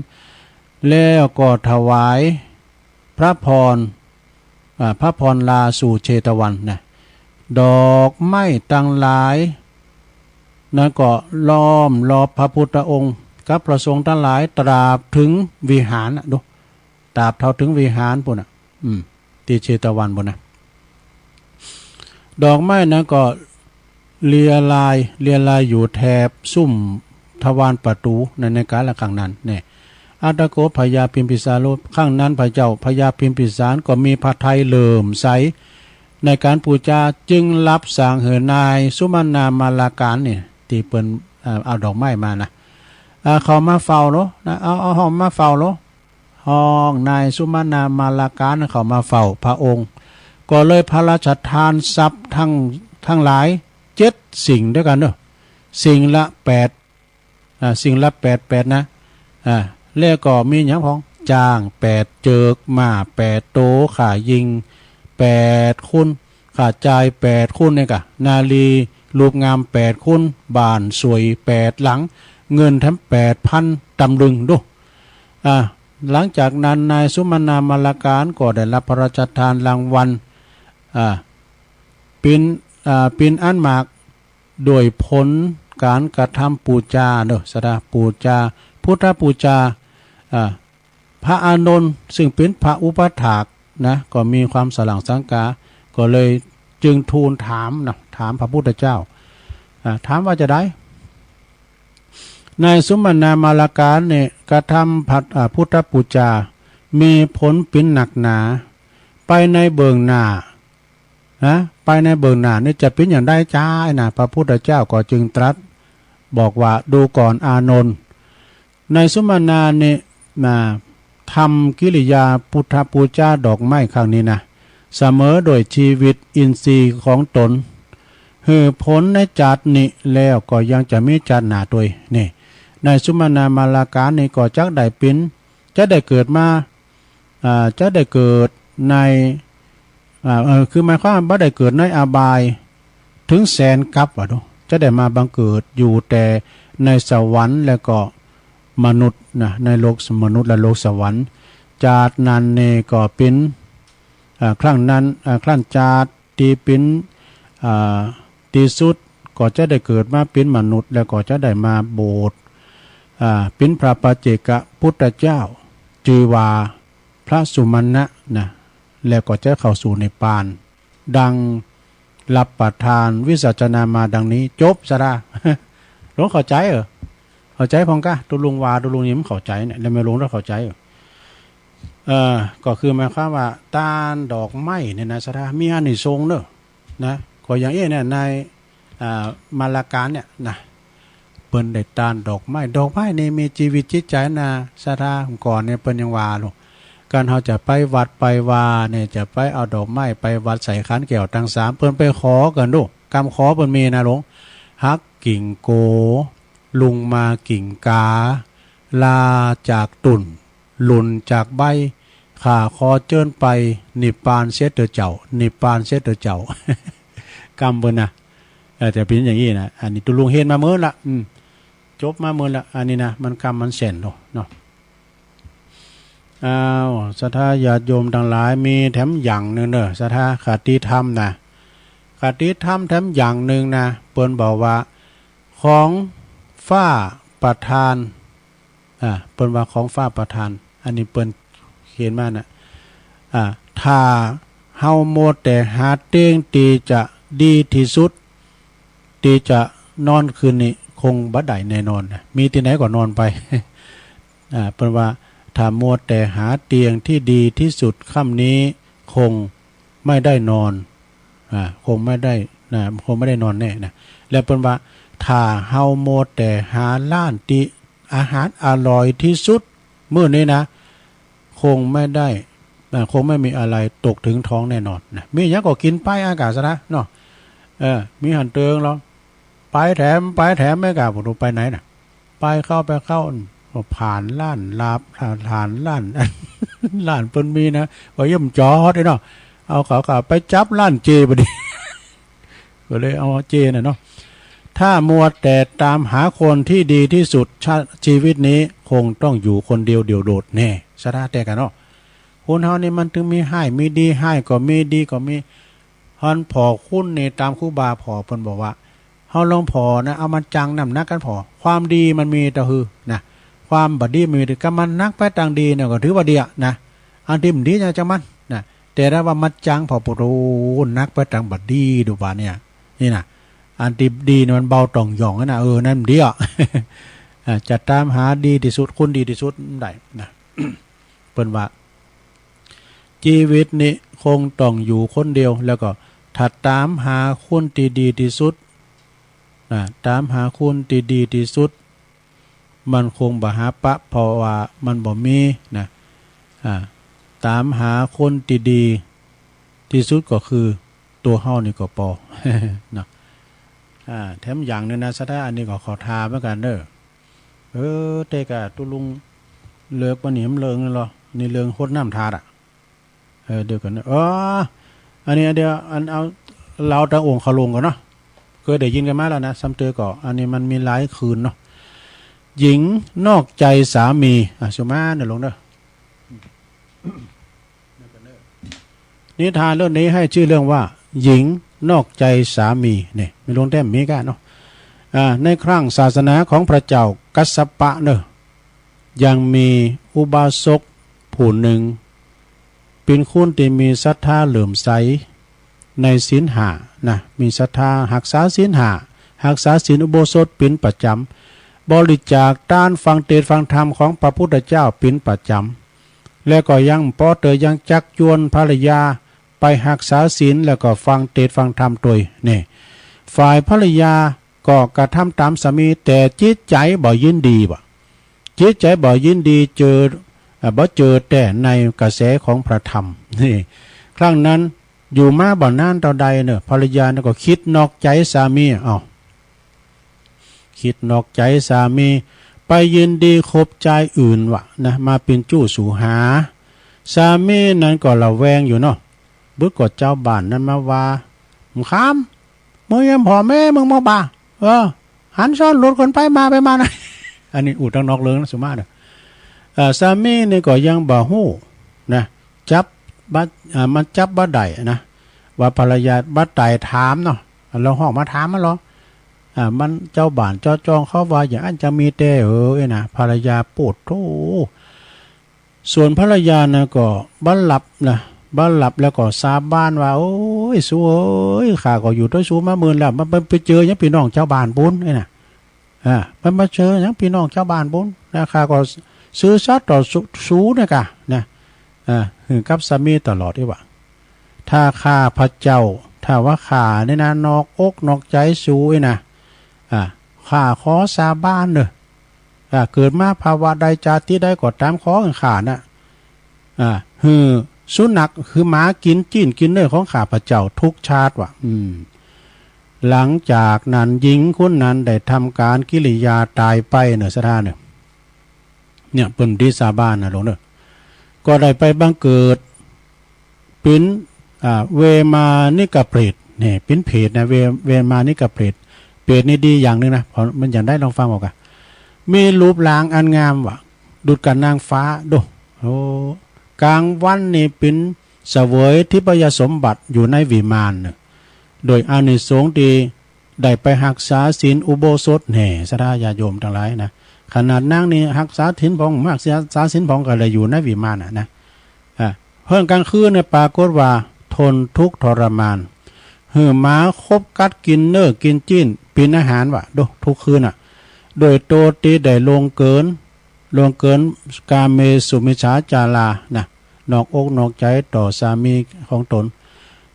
Speaker 3: แล้วก็ถวายพระพรลาสู่เชตวันนะดอกไม้ตั้งหลายนั้นก็ล้อมรอบพระพุทธองค์กับพระสงฆ์ทั้งหลายตราบถึงวิหารดูตราบเท่าถึงวิหารปุ่นที่เชตวันปุ่นนะดอกไม้นั้นก็เลียลายอยู่แถบซุ่มทวารประตูในการละครั้งนั้นเนี่ยอัตโกพญาพิมพิสารข้างนั้นพญาพิมพิสารก็มีพระทัยเลื่อมใสในการบูชาจึงรับสั่งเหินนายสุมาณามาลาการเนี่ยที่เปิ้นเอาดอกไม้มานะเขามาเฝ้าเนาะนะเอาห้องมาเฝ้าเนาะห้องนายสุมาณามาลาการเขามาเฝ้าพระองค์ก็เลยพระราชทานทรัพย์ทั้งหลาย7 สิ่งด้วยกันเนาะสิ่งละ8นะแล้วก็มีหยังพ้องจ้าง8เจิกมา8โตขายิง8คุณขาจ่าย8คุณเนี่ยกะนาลีรูปงาม8คุณบ้านสวย8หลังเงินทั้ง8,000ตำลึงดูหลังจากนั้นนายสุมาณามาลาการก็ได้รับพระราชทานรางวัลเป็นอันมากโดยผลการกระทำปูจาเนอะสดาปูจาพุทธปูจาพระอานนท์ซึ่งเป็นพระอุปถากนะก็มีความสลังสังกา ก็เลยจึงทูลถามนะถามพระพุทธเจ้าถามว่าจะได้ในสุมาณามาลาการเนี่ยกระทำผัดพุทธปูจามีผลเป็นหนักหนาไปในเบิงหน้าไปในเบิงหน้านี่จะเป็นอย่างได้จ้านะพระพุทธเจ้าก็จึงตรัสบอกว่าดูก่อนอานนท์ในสุมาณาเนี่ยทำกิริยาพุทธปูจาดอกไม้ครั้งนี้นะเสมอโดยชีวิตอินทรีย์ของตนผลในจัดนี้แล้วก็ยังจะมีจัดหนาตัวนี่ในสุมาณามาลาการนี่ก็จักได้เป็นจะได้เกิดมาจะได้เกิดในคือหมายความว่าได้เกิดในอบายถึงแสนกับวะดูจะได้มาบังเกิดอยู่แต่ในสวรรค์แล้วก็มนุษย์นะในโลกมนุษย์และโลกสวรรค์จาดนั้นนี่ก็เป็นครั้งนั้นครั้งจาดตีเป็นตีสุดก็จะได้เกิดมาเป็นมนุษย์แล้วก็จะได้มาโบสถ์เป็นพระปัจเจกพุทธเจ้าจือว่าพระสุมาณะนะแล้วก็จะเข้าสู่ในปานดังรับประทานวิสัชนามาดังนี้จบซะละหลวงเข้าใจเข้าใจพองกะตุลุงวาตุลุงยิ้มเข้าใจเนี่ยแล้วไม่ลงแล้วเข้าใจก็คือหมายความว่าตาลดอกไม้เนี่ยนะสะมีอานิสงส์เนอะนะก็อย่างเนี่ยในมาลาการเนี่ยนะเปิ้นได้ตาลดอกไม้นี่มีชีวิตจิตใจนะสะก่อนเนี่ยเปิ้นยังว่าลูกการเขาจะไปวัดไปวาเนี่ยจะไปเอาดอกไม้ไปวัดใส่ขันแก้วทั้ง3เปิ้นไปขอกันดูกำขอเปิ้นมีนะหลวงฮักกิ่งโกลุงมากิ่งกาลาจากตุ่นหลุนจากใบข่าคอเจิ้นไปนิปานเสตเจ้านิปานเสตเจ้ากำเปิ้นนะแต่เป็นอย่างนี้นะอันนี้ตุลุงเห็นมาเมื่อละจบมาเมื่อละอันนี้นะมันกำมันเส้นเนาะสัทธาญาติโยมทั้งหลายมีแถมอย่างหนึ่งเนอะสัทธาคติธรรมนะคติธรรมแถมอย่างหนึ่งนะเปิ้นบอกว่าของฝ้าประทานเปิ้นว่าของฝ้าประทานอันนี้เปิ้นเขียนมานะถ้าเฮาโมแต่หาเต้งตีจะดีที่สุดตีจะนอนคืนนี้คงบ่ได้แน่นอนมีที่ไหนก็นอนไปเปิ้นว่าถ้ามัวแต่หาเตียงที่ดีที่สุดค่ำนี้คงไม่ได้นอนคงไม่ได้นอนแน่นะแล้วเปิ้นว่าถ้าเฮามัวแต่หาร้านที่อาหารอร่อยที่สุดมื้อนี้นะคงไม่มีอะไรตกถึงท้องแน่นอนนะมีหยังก็กินไปอากาศซะนะเนาะมีหันเติงแล้วไปแถมไม่กล้าบ่รู้ไปไหนน่ะไปเข้าผ่านล้านลาบผ่านล้านล้านเปิ้นมีนะก็ย่ำจอดเนาะเอาเขาไปจับล้านเจบ่ดิก็เลยเอาเจน่ะเนาะถ้ามัวแต่ตามหาคนที่ดีที่สุดชีวิตนี้คงต้องอยู่คนเดียวเดี่ยวโดดแน่สะท้าแต่กันเนาะคนเฮานี่มันถึงมีให้มีดีให้ก็มีดีก็มีฮันพอคุณนี่ตามครูบาพอเพิ่นบอกว่าเฮาลองพอนะเอามันจังนำนักกันพอความดีมันมีแต่คือนะความบดีมีแต่ก็มันนักไปต่างดีเนี่ยก็ถือว่าดีนะอันที่มันดีจังมันนะแต่ถ้าว่ามันจังพอปุโรนักไปต่างบดีดูบาเนี่ยนี่นะอันที่ดีมันเบาต่องหย่องนะนั่นดีจะตามหาดีที่สุดคนดีที่สุดได้นะ เปิ้นว่าชีวิตนี้คงต้องอยู่คนเดียวแล้วก็ถ้าตามหาคนที่ดีที่สุดตามหาคนที่ดีที่สุดมันคงบ่หาปะเพราะว่ามันบ่มีนะตามหาคนที่ดีที่สุดก็คือตัวเฮานี่ก็พอ นะแถมอย่างนึงนะสถาอันนี้ก็ขอทาเหมือนกันเด้อเตกะตุลุงเลิกบ่หนีมเลิงนั่นหรอนี่เลิงโคตรน้ำทาดเดี๋ยวกันอันนี้เดี๋ยวอันเอาเราตะองค์เขาลงก่อนเนาะเคยได้ยินกันมาแล้วนะซ้ำเตอก่ออันนี้มันมีหลายคืนเนาะหญิงนอกใจสามีสุมาเนี่ยลงเด้อนิทานเรื่องนี้ให้ชื่อเรื่องว่าหญิงนอกใจสามีเนี่ยไม่ลงแต้มมีกันเนาะในครั้งศาสนาของพระเจ้ากัสสปะเนอะยังมีอุบาสกผู้หนึ่งเป็นคนที่มีศรัทธาเหลื่อมใส ในศีลห้านะมีศรัทธาหักษาศีลห้าหักษาศีลอุโบสถเป็นประจำบริจาคด้านฟังเทศน์ฟังธรรมของพระพุทธเจ้าเป็นประจำและก็ยังปอเตยยังจักจวนภรรยาไปหักษาศีลแล้วก็ฟังเทศน์ฟังธรรมโดยนี่ฝ่ายภรรยาก็กระทำตามสามีแต่จิตใจบ่ยินดีบ่จิตใจบ่ยินดีเจอแต่ในกระแสของพระธรรมนี่ครั้งนั้นอยู่มาบ่นานเท่าใดเนี่ยภรรยาก็คิดนอกใจสามีคิดนอกใจสามีไปยินดีคบใจอื่นวะนะมาเป็นจู้สู่หาสามีนั้นก็ระแวงอยู่เนาะบุตรกดเจ้าบ้านนั้นมาว่ามึงข้ามมึงยังพ่อแม่มึงมาบ่าหันซ้อนรถคนไปมานะ อันนี้อู่ตั้งนอกเลิงนะสุมาเด้อสามีนี่ก็ยังบ่ฮู้นะจับบัดมันจับบ่ได้นะว่าภรรยาบัดไต่ถามเนาะเราห้องมาถามมันหรอมันเจ้าบ้านเจ้าจองเขาว่าอย่างอันจะมีแต่นะภรรยาปวดโธส่วนภรรยานะก็บัดหลับแล้วก็สาบานว่าโอ้ยสู้ข้าก็อยู่ด้วยสู้มา10,000แล้วมันไปเจอยังพี่น้องเจ้าบ้านปุ้นนี่นะมันมาเจอยังพี่น้องเจ้าบ้านปุ้นนะข้าก็ซื้อซัดต่อสู้นะกะนะกับสามีตลอดที่ว่าถ้าข้าพระเจ้าถ้าว่าข้าเนี่ยนะนอกอกนอกใจสู้นะข้าขอสาบานเนอะเกิดมาภาวะใดจาติใดก็ตามขอข้านะสุนัขคือหมากินจิ้นกินเนื้อของข้าพระเจ้าทุกชาติว่ะหลังจากนั้นหญิงคนนั้นได้ทำการกิริยาตายไปเนอะสถานเนี่ยเป็นดิสาบานนะหลวงเนอะก็ได้ไปบังเกิดเป็นเวมานิกเปรตเนี่ยเป็นเพศนะเวมานิกเปรตเปรตนี่ดีอย่างนึงนะเพราะมันอย่างได้ลองฟังบอกกันมีรูปร่างอันงามว่ะดุจกับนางฟ้าดูกลางวันนี่เป็นเสวยทิพยสมบัติอยู่ในวิมานโดยอานิสงส์ดีได้ไปหักษาศีลอุโบสถแห่สถาญาโยมทั้งหลายนะขนาดนั่งนี่หักษาศีลของหักษาศีลของก็เลยอยู่ในวิมานนะเพิ่งกลางคืนเนี่ยปรากฏว่าทนทุกข์ทรมานหมาคบกัดกินเนื้อกินจิ้นเป็นอาหารว่ะดูทุกคืนโดยโตตีได้ลงเกินกาเมสุมิชาจารานะนอกอกนอกใจต่อสามีของตน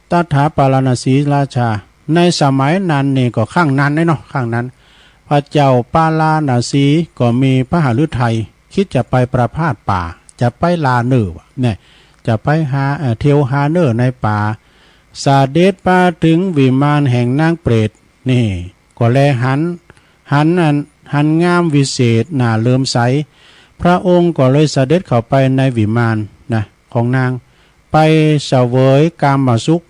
Speaker 3: ตถาปาลณสีราชาในสมัยนั้นนี่ก็ข้างนั้นเนาะข้างนั้นพระเจ้าปาลณสีก็มีพระหฤทัยคิดจะไปประพาสป่าจะไปลาเนื้อเนี่ยจะไปหาเที่ยวหาเนื้อในป่าสาเดชมาถึงวิมานแห่งนางเปรตนี่ก็แลหันงามวิเศษหน้าเลื่อมใสพระองค์ก็เลยเสด็จเข้าไปในวิมานนะของนางไปเสวยกามสุข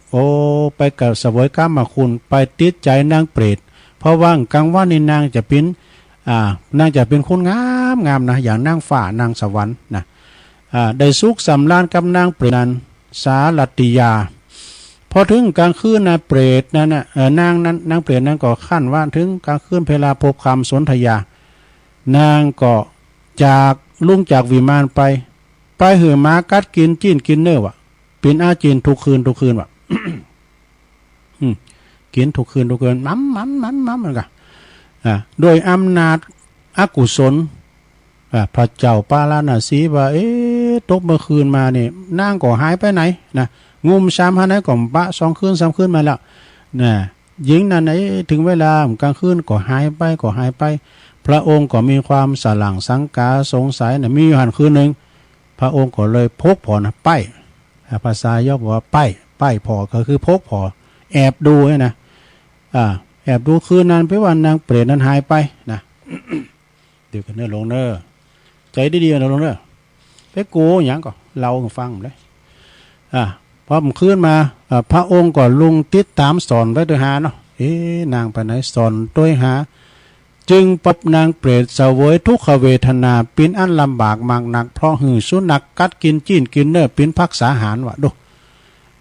Speaker 3: ไปกับเสวยกามคุณไปติดใจนางเปรตเพราะว่ากลางวันนี่นางจะเป็นคนงามนะอย่างนางฟ้านางสวรรค์นะได้สุขสำราญกับนางเปรตนั้นสาลัตติยาพอถึงกลางคืนเปรตนั้นนางเปรตนั้นก็ขั้นว่าถึงกลางคืนเพลาพบคำสนธยานางก็ลุงจากวิมานไปเหือม้ากัดกินจิ้นกินเนื้อวะเป็นอาจินทุกคืนวะ กินทุกคืนมั่มมันกะโดยอำนาจอกุศลพระเจ้าปาลณสีว่าตกเมื่อคืนมาเนี่ยนางก็หายไปไหนนะงุมซ้ำหาไหนก็ปะ2 คืน 3 คืนมาแล้วนะหญิงนั้นถึงเวลากลางคืนก็หายไปพระองค์ก็มีความสลั่งสังกาสงสัยนะมีอยู่หันคืนหนึ่งพระองค์ก็เลยพกพอนะไปภาษาย่อบอกว่าไปพอก็คือพกพอแอบดูนะแอบดูคืนนั้นไปว่านางเปรตนั้นหายไปนะ เดี๋ยวกันเนอลงเนอใจดีๆนะลงเนอไปโกอย่างก็เราฟังเลยพอผมขึ้นมาพระองค์ก็ลุงติดตามสอนไว้ด้วยหาเนาะนางไปไหนสอนด้วยหาจึงปบนางเปรตเสวยทุกขเวทนาเป็นอันลำบากมากหนักเพราะหือสุนัขกัดกินจิ้นกินเนื้อเป็นพักษาหารวะดู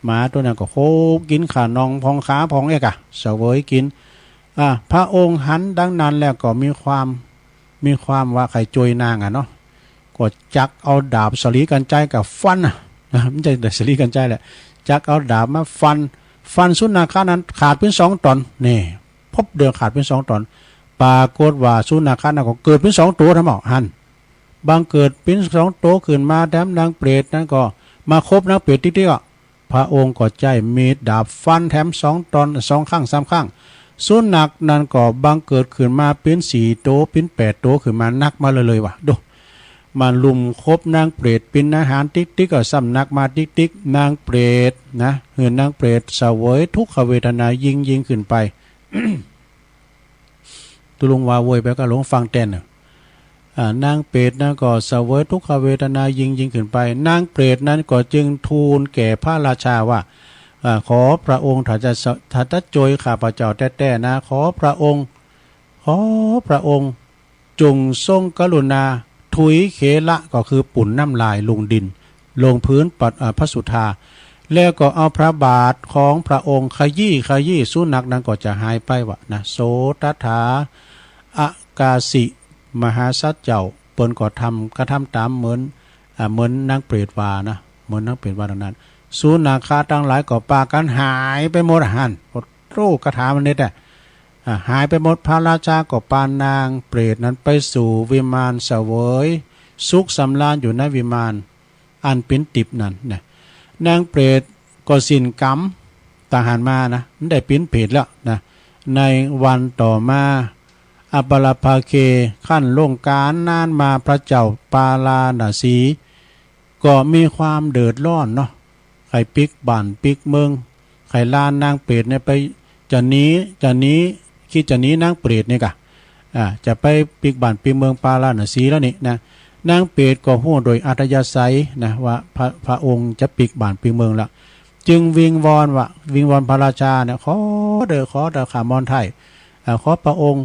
Speaker 3: หมาตัวนั้นก็โคกินขานองพองขาพองเอกเสวยกินพระองค์หันดังนั้นแล้วก็มีความว่าใครจวยนางเนาะก็จักเอาดาบสลีกันใจกับฟันมันจะได้สลีกันใจแหละจักเอาดาบมา ฟันสุนัขนั้นขาดเป็น2 ตอนนี่พบเดือขาดเป็น2 ตอนปรากฏว่าสุนัขนั้นก็เกิดเป็น2 ตัวทั้งหมดหันบางเกิดเป็น2 ตัวขึ้นมาแถมนางเปรตนั้นก็มาคบนางเปรตที่ก็พระองค์ก็ใจมีดดาบฟันแถม2 ตอน2 ข้าง3 ข้างสุนัขนั้นก็บางเกิดขึ้นมาเป็น4 ตัวเป็น8 ตัวขึ้นมานักมาเลยว่ะดูมาลุมคบนางเปรตเป็นอาหารติ๊กติ๊กก็สำนักมาติ๊กติ๊กนางเปรตนะเหือนนางเปรตเสวยทุกขเวทนายิ่งขึ้นไป ตุลุงว่าโวยไปก็หลงฟังแตนนางเปรตนั้นก็เสวยทุกขเวทนายิ่งขึ้นไปนางเปรตนั้นก็จึงทูลแก่พระราชาว่าขอพระองค์ถ้าจะโจยข้าพเจ้าแต้ๆนะขอพระองค์จงทรงกรุณาถุยเขละก็คือปุ่นน้ำลายลงดินลงพื้นปัดพระสุธาแล้วก็เอาพระบาทของพระองค์ขยี้สุนัขนั้นก็จะหายไปวะนะโสตถาอากาสิมหาสัจเจ้าเปิ้นก็กระทำตามเหมือนนางเปรตวานะเหมือนนางเปรตวาดังนั้นสุนัขทั้งหลายก็ปากันหายไปหมดหันโรคกระถามันเนี่ยแต่หายไปหมดพระราชาก็ปานนางเปรตนั้นไปสู่วิมานเสวยสุขสำราญอยู่ในวิมานอันเป็นติบนั่นนะนางเปรตก็สิ้นกรรมทหารมานะได้เป็นเพศแล้วนะในวันต่อมาอปราภาเคขั้นลงการนานมาพระเจ้าปาลาณสีก็มีความเดือดร้อนเนาะใครปิกบ้านปิกเมืองใครลานนางเปรตเนี่ยไปจะหนีคิดจะหนีนางเปรตเนี่ยกะจะไปปิกบ้านปิกเมืองปาลาณสีแล้วนี่นะนางเปรตก็หู้โดยอัธยาศัยนะว่าพระองค์จะปิกบ้านปิกเมืองแล้วจึงวิงวอนพระราชาเนี่ยขอเด้อขามอนไทยขอพระองค์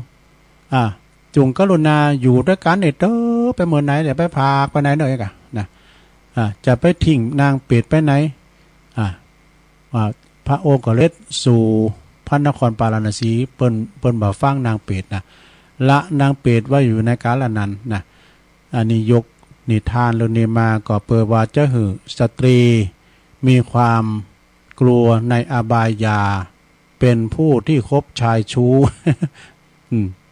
Speaker 3: จุงกรุณาอยู่ด้วยกันเนี่ยเด้อไปเมืองไหนเดี๋ยวไปพากไปไหนหน่อยกะนะจะไปทิ้งนางเปรตไปไหนพระองค์ก็เล็ดสู่พระนครปาราณสีเปิ้นบ่ฟังนางเปรตนะละนางเปรตว่าอยู่ในกาลนั้นนะอันนี้ยกนิทานเรื่องนี้มาก็เปิดว่าจะหือสตรีมีความกลัวในอบายาเป็นผู้ที่คบชายชู้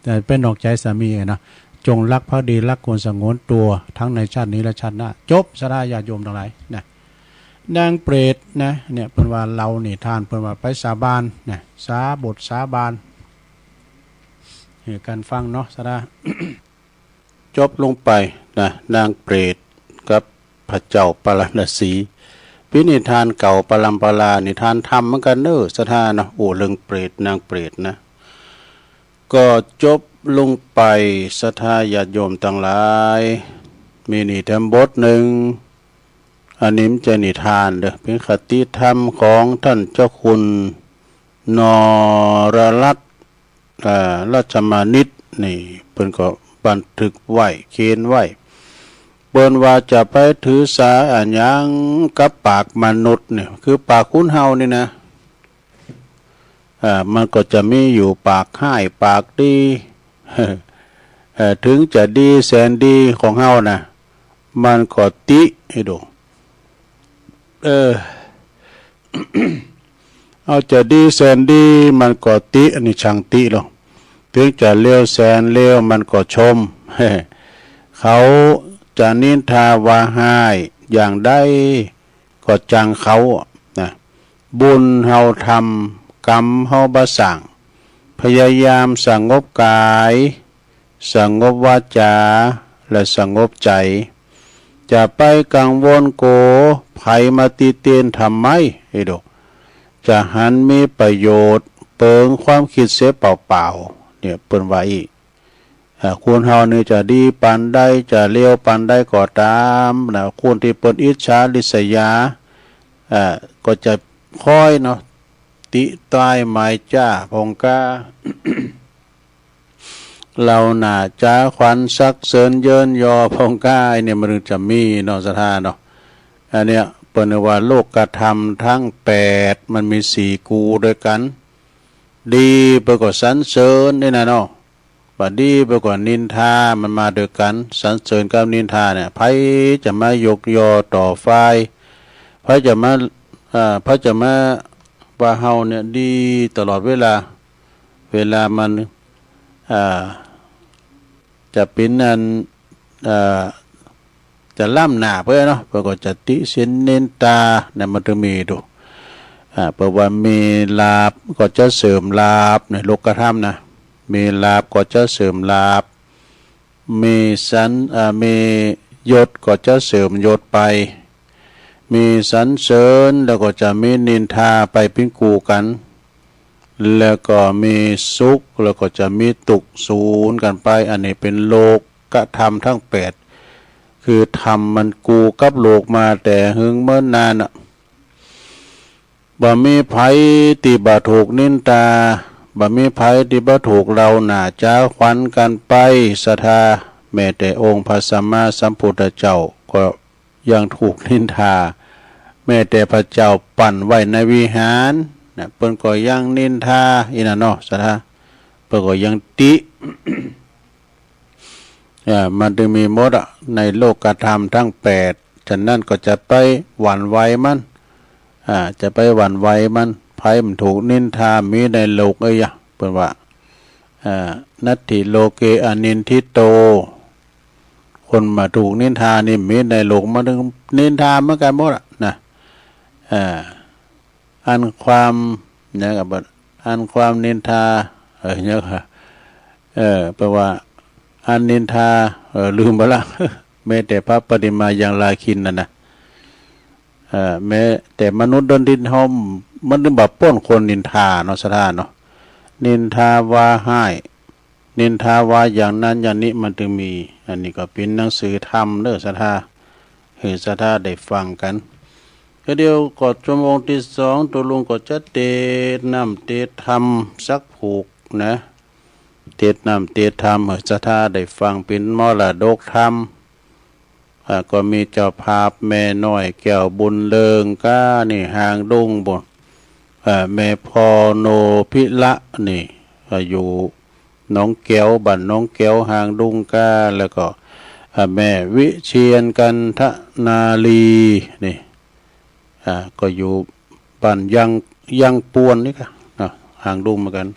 Speaker 3: แต่เป็นนอกใจสามีนะจงรักภักดีรักควรสงวนตัวทั้งในชาตินี้และชาติหน้าจบสดาญาติโยมทั้งหลายนะนางเปรตนะเนี่ยเป็นว่าเรานี่ทานเป็นว่าไปสาบานนะสาบานเหตุการฟังเนาะสดา จบลงไปนะนางเปรตกับพระเจ้าปาณสีพินิทานเก่าปรัมปรานิทานธรรมเหมือนกันเนอะสถานะโอ้เรื่องเปรตนางเปรตนะก็จบลงไปสถาญาติโยมทั้งหลายมีนิทานบทหนึ่งอันนี้มันจะนิทานเด้อเป็นคติธรรมของท่านเจ้าคุณนรรัตน์ราชมานิตนี่เพิ่นก็บันทึกไว้เขียนไว้เปิ้นว่าจะไปถือสาอันยังกับปากมนุษย์เนี่ยคือปากคุณเฮานี่นะมันก็จะมีอยู่ปากให้ปากดี ถึงจะดีแสนดีของเฮานะมันก็ติให้ดู เอาจะดีแสนดีมันก็ติอันนี้ช่างติหรอกถึงจะเลวแสนเลวมันก็ชม เขาจะนินทาว่าให้อย่างใดก็จังเขานะบุญเฮาทำกรรมเฮาบ่สั่งพยายามสงบกายสงบวาจาและสงบใจจะไปกังวลโกภัยมาตีเตียนทำไมไอ้ดอกจะหันมีประโยชน์เปิงความคิดเสียเปล่าๆเนี่ยเปิ้นว่าอีกคนเฮานี่จะดีปานใดจะเลวปานใดก็ตามนะคนที่เปิ้นอิจฉาริษยาก็จะคอยเนาะติตายหมายจ้าพงกา เราหน่าจ้าขวัญสักเสริญเยินยอพงกาเนี่ยมันจะมีเนาะสถานเนาะอันเนี้ยเปิ้นว่าโลกธรรมทั้ง8มันมี4กูด้วยกันดีไปกว่าสรรเสริญนี่นะเนาะบดีไปกว่านินทามันมาด้วยกันสรรเสริญกับนินทาเนี่ยไผจะมายกยอต่อฝ่ายไผจะมา ว่าเฮาเนี่ยดีตลอดเวลามันจะเป็นอันจะล่ำหนาเพื่อเนาะเพื่อก็จะติเสียนเน้นตาเนี่ยมันจะมีดูเพราะว่ามีลาบก็จะเสริมลาบในโลกธรรมนะมีลาบก็จะเสริมลาบมีมียศก็จะเสริมยศไปมีสรรเสริญแล้วก็จะมีนินทาไปเป็นกูกันแล้วก็มีสุขแล้วก็จะมีตุกศูนย์กันไปอันนี้เป็นโลกธรรมทั้งแปดคือธรรมมันกูกับโลกมาแต่หึงเมื่อนานบ่มีไผที่บ่ถูกนินทาบ่มีไผที่บ่ถูกเราหน้าจ้าขวัญกันไปศรัทธาแม้แต่องค์พระสัมมาสัมพุทธเจ้าก็ยังถูกนินทาแม้แต่พระเจ้าปั่นไว้ในวิหารนะเพิ่นก็ยังนินทาอีนั่นเนาะศรัทธาเพิ่นก็ยังติมันจึงมีหมดในโลกธรรมทั้งแปดฉะนั้นก็จะไปหวั่นไหวมันจะไปหวั่นไหวมันไผมันถูกนินทามีในโลกเพิ่นว่านัตถิโลเกอนินทิโตคนมาถูกนินทานี่มีในโลกมันถึงนินทาเหมือนกันหมดนะอันความเนี่ยกับอันความนินทาเนี่ยค่ะแปลว่าอันนินทาลืมไปละแม้แต่พระปฏิมาอย่างลาคินนะแม้แต่มนุษย์ดนดินหอมมันนึกแบบป้นคนนินทาเนาะสถานเนาะนินทาว่าให้นินทาว่าอย่างนั้นอย่างนี้มันถึงมีอันนี้ก็เป็นหนังสือธรรมเด้อสถาให้สถาได้ฟังกันก็เดียวกดชั่วโมงที่สองตัวลุงก็จะเตะน้ำเตะธรรมสักผูกนะเตะน้ำเตะธรรมให้สถาได้ฟังเป็นมรดกธรรมก็มีเจ้าภาพแม่น้อยแก้วบุญเลิงก้านี่หางดงบนแม่พอโนพิละนี่อยู่น้องแก้วบ้านน้องแก้วหางดุงก้าแล้วก็แม่วิเชียนกันทนาลีนี่ก็อยู่บ้านยังปวนนี่ค่ะหางดุงเหมือนกัน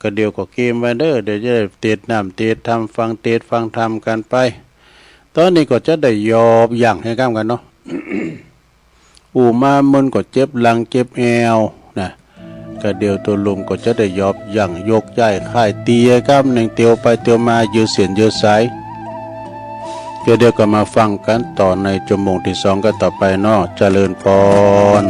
Speaker 3: ก็เดียวก็เกมไว้เด้อเดี๋ยวจะได้เตะน้ำเตะทำฟังเตะฟังทำกันไปตอนนี้ก็จะได้ยอบอย่างให้ก้ามกันเนาะ มามันก็เจ็บหลังเจ็บแอวนะก็เดียวตัวลุงก็จะได้ยอบอย่างยกย้ายค่ายเตียก้ามหนึ่งเตียวไปเตียวมายืดเสียนยืดสายเดี๋ยวก็มาฟังกันต่อในชั่วโมงที่สองก็ต่อไปเนาะเจริญพร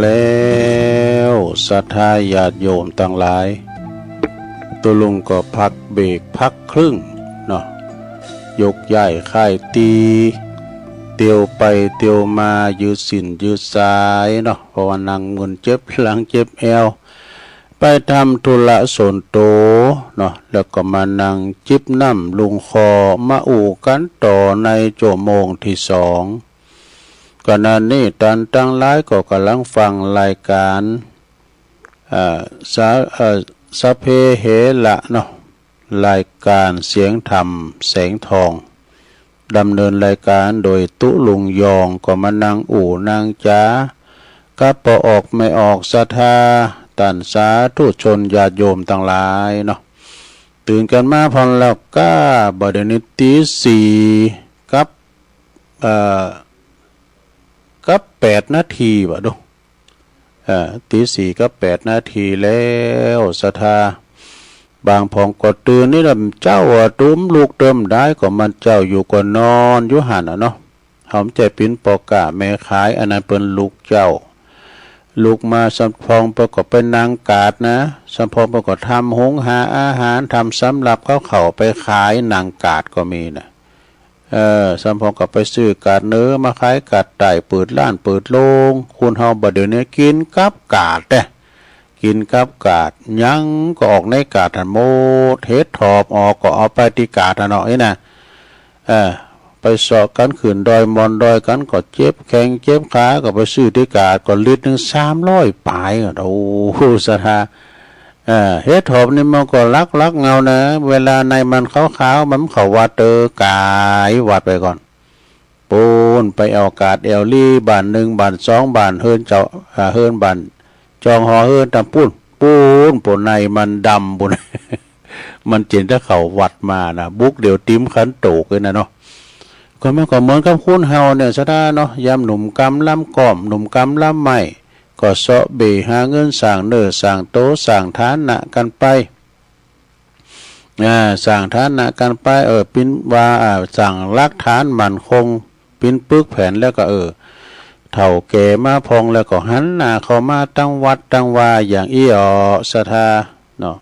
Speaker 3: แล้วศรัทธาญาติโยมทั้งหลายตัวลุงก็พักเบรกพักครึ่งเนาะยกใหญ่ค่ายตีเตียวไปเตียวมายืดสินยืดสายเนาะเพราะว่านั่งมึนเจ็บหลังเจ็บเอวไปทำธุระส่วนโตเนาะแล้วก็มานั่งจิบน้ำลุงคอมาอู่กันต่อในชั่วโมงที่สองขณะนี้ตอนตั้งหลายก็กำลังฟังรายการสะเพเหละเนาะรายการเสียงธรรมแสงทองดำเนินรายการโดยตุลุงยองก็มานั่งอู่นางจ๋ากับปออกไม่ออกศรัทธาตันสาธุชนญาติโยมทั้งหลายเนาะตื่นกันมาพอนแล้วก็บดนิตีสี่กับ8 นาทีบ่ดูตีสี่กับ8 นาทีแล้วศรัทธาบางพองก็ตื่นนี่ลำเจ้าตุ้มลูกเติมได้ก็มันเจ้าอยู่ก็นอนอยู่หันเนาะหอมใจปิ้นปอกะแม่ขายอันนั้นเป็นลูกเจ้าลูกมาสัมพองประกอบเป็นนางกาดนะสัมพองประกอบทำหงหาอาหารทำสำหรับเขาไปขายนางกาดก็มีนะสัมพองก็ไปซื้อกาดเนื้อมาขายกาดไต่เปิดร้านเปิดโรงคุณเฮาบ่เดี๋ยวนี้กินกับกาดเด้กินกับกาดยังก็ออกในกาดหันโมเทศถอบออกก็เอาไปที่กาดหันเนาะนี่นะไปสอบกันขืนดอยมอนดอยกันก็เจ็บแข้งเจ็บขาก็ไปซื้อที่กาดก็ลิตรนึง300ปลายโอ้โหศรัทธาเฮ็ดถอบนี่มันก็ลักเงานะเวลาในมันขาวๆมันเขาวัดกายวัดไปก่อนปูนไปเอากาดเอลลี่บาน1บาน2บานเฮินเจ้าเฮินบานจองหอเฮินตำปูนปูนในมันดำปุน มันเจนถ้าเขาวัดมานะบุกเดี๋ยวติ้มขันโตกเลยนะเนาะก็มันก็เหมือนกับคุณเฮาเนี่ยซะได้เนาะยามหนุ่มกำล้ำก่อมหนุ่มกำล้ำใหม่ก็เสาะเบหาเงินสั่งเนื้อสั่งโตสั่งฐานะกันไปสั่งฐานะกันไปปิ้นว่าสั่งรักฐานมั่นคงปิ้นปึกแผ่นแล้วก็เฒ่าแก่มาพองแล้วก็หันหน้าเข้ามาตั้งวัดตั้งวาอย่างศรัทธาเนาะ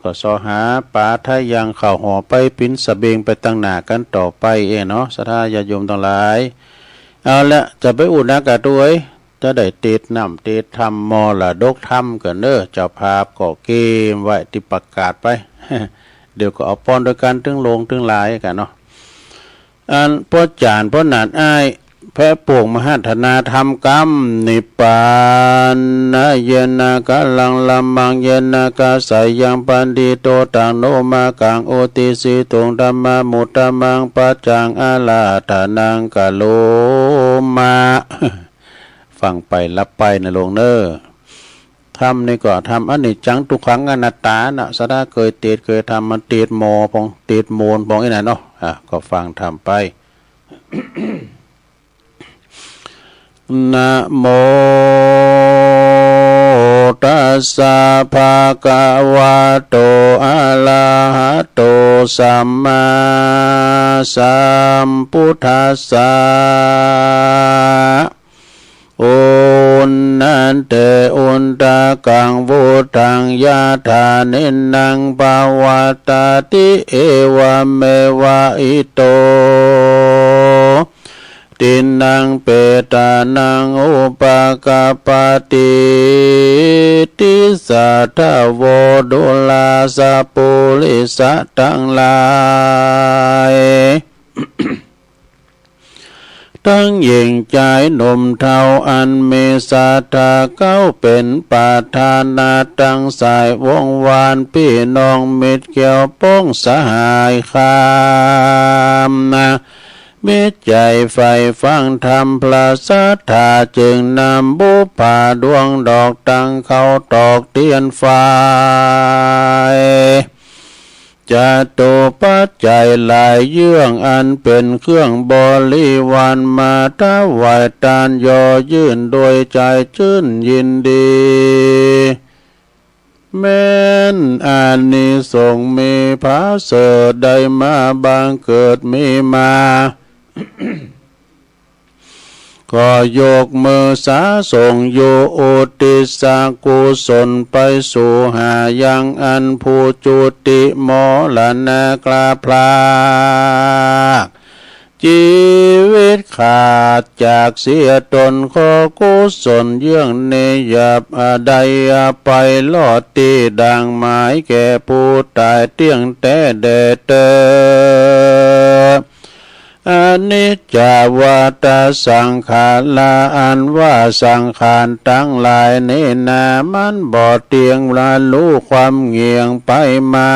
Speaker 3: ก็สอหาป่าทายังเข้าหอไปปิ้นสะเบงไปตั้งหน้ากันต่อไปเนาะศรัทธาญาติโยมทั้งหลายเอาละจะไปอุณากาศด้วยจะได้ติดน้ำติดธรรมมรดกธรรมกันเด้อเจ้าภาพก็เกมไว้ที่ประกาศไป เดี๋ยวก็เอาป้อนโดยการถึงลงถึงหลายกันเนาะอันพ่อจานพ่อหนานอ้ายแพร่ปวงมหัฒนาธรรมกรรมนิปานนะเยนากะลังลัมมังเยนากะสายังปันดิโตตังโนมากังโอติสิตุงธัมมามุตตะมังปัจจังอาลาธานังกะโลมา ฟังไปรับไปในโลงเนอทำนี่ก็ทำอันนี้จังทุกครั้งอนัตตานะสดาเคยทำมันติดโมพองติดโมนพองไอ้ไหนเนาะก็ฟังทำไป นะโมตัสสะภะคะวะโตอะระหะโตสัมมาสัมพุทธัสสะอุณนันเตอุนตะกังวุธังยะธานินังภาวตาติเอวะเมวะอิโตตินังเปตานังอุปกาปติติสัทธโวดุลาสะปุริสะทั้งหลายทั้งหญิงใจหนุ่มเทาอันมีศรัทธาเข้าเป็นประธานาตั้งสายวงวานพี่น้องมิตรเกี่ยวป้องสหายคามนะมิตรใจไฟฟังธรรมพระสัทธาจึงนำบุพาดวงดอกตั้งเขาตอกเทียนไฟจะโตปัจจัยหลายเยื่องอันเป็นเครื่องบริวารมาถวายทานย่อยื่นโดยใจชื่นยินดีแม้นอานิสงส์มีพระเสด็จได้มาบังเกิดมีมา ข ก็ยกมือสาส่งโยอุติสากุศลไปสู่หายังอันผู้จุติมรณะกลาพลากชีวิตขาดจากเสียตนขอกุศลเยื่องเนยบใดไปลอดตีดังหมายแก่ผู้ตายเตียงแต่เดเตอนิจจาวาตาสังขาราอันว่าสังขารทั้งหลายนี้นามันบ่เตียงละรู้ความเงียงไปมา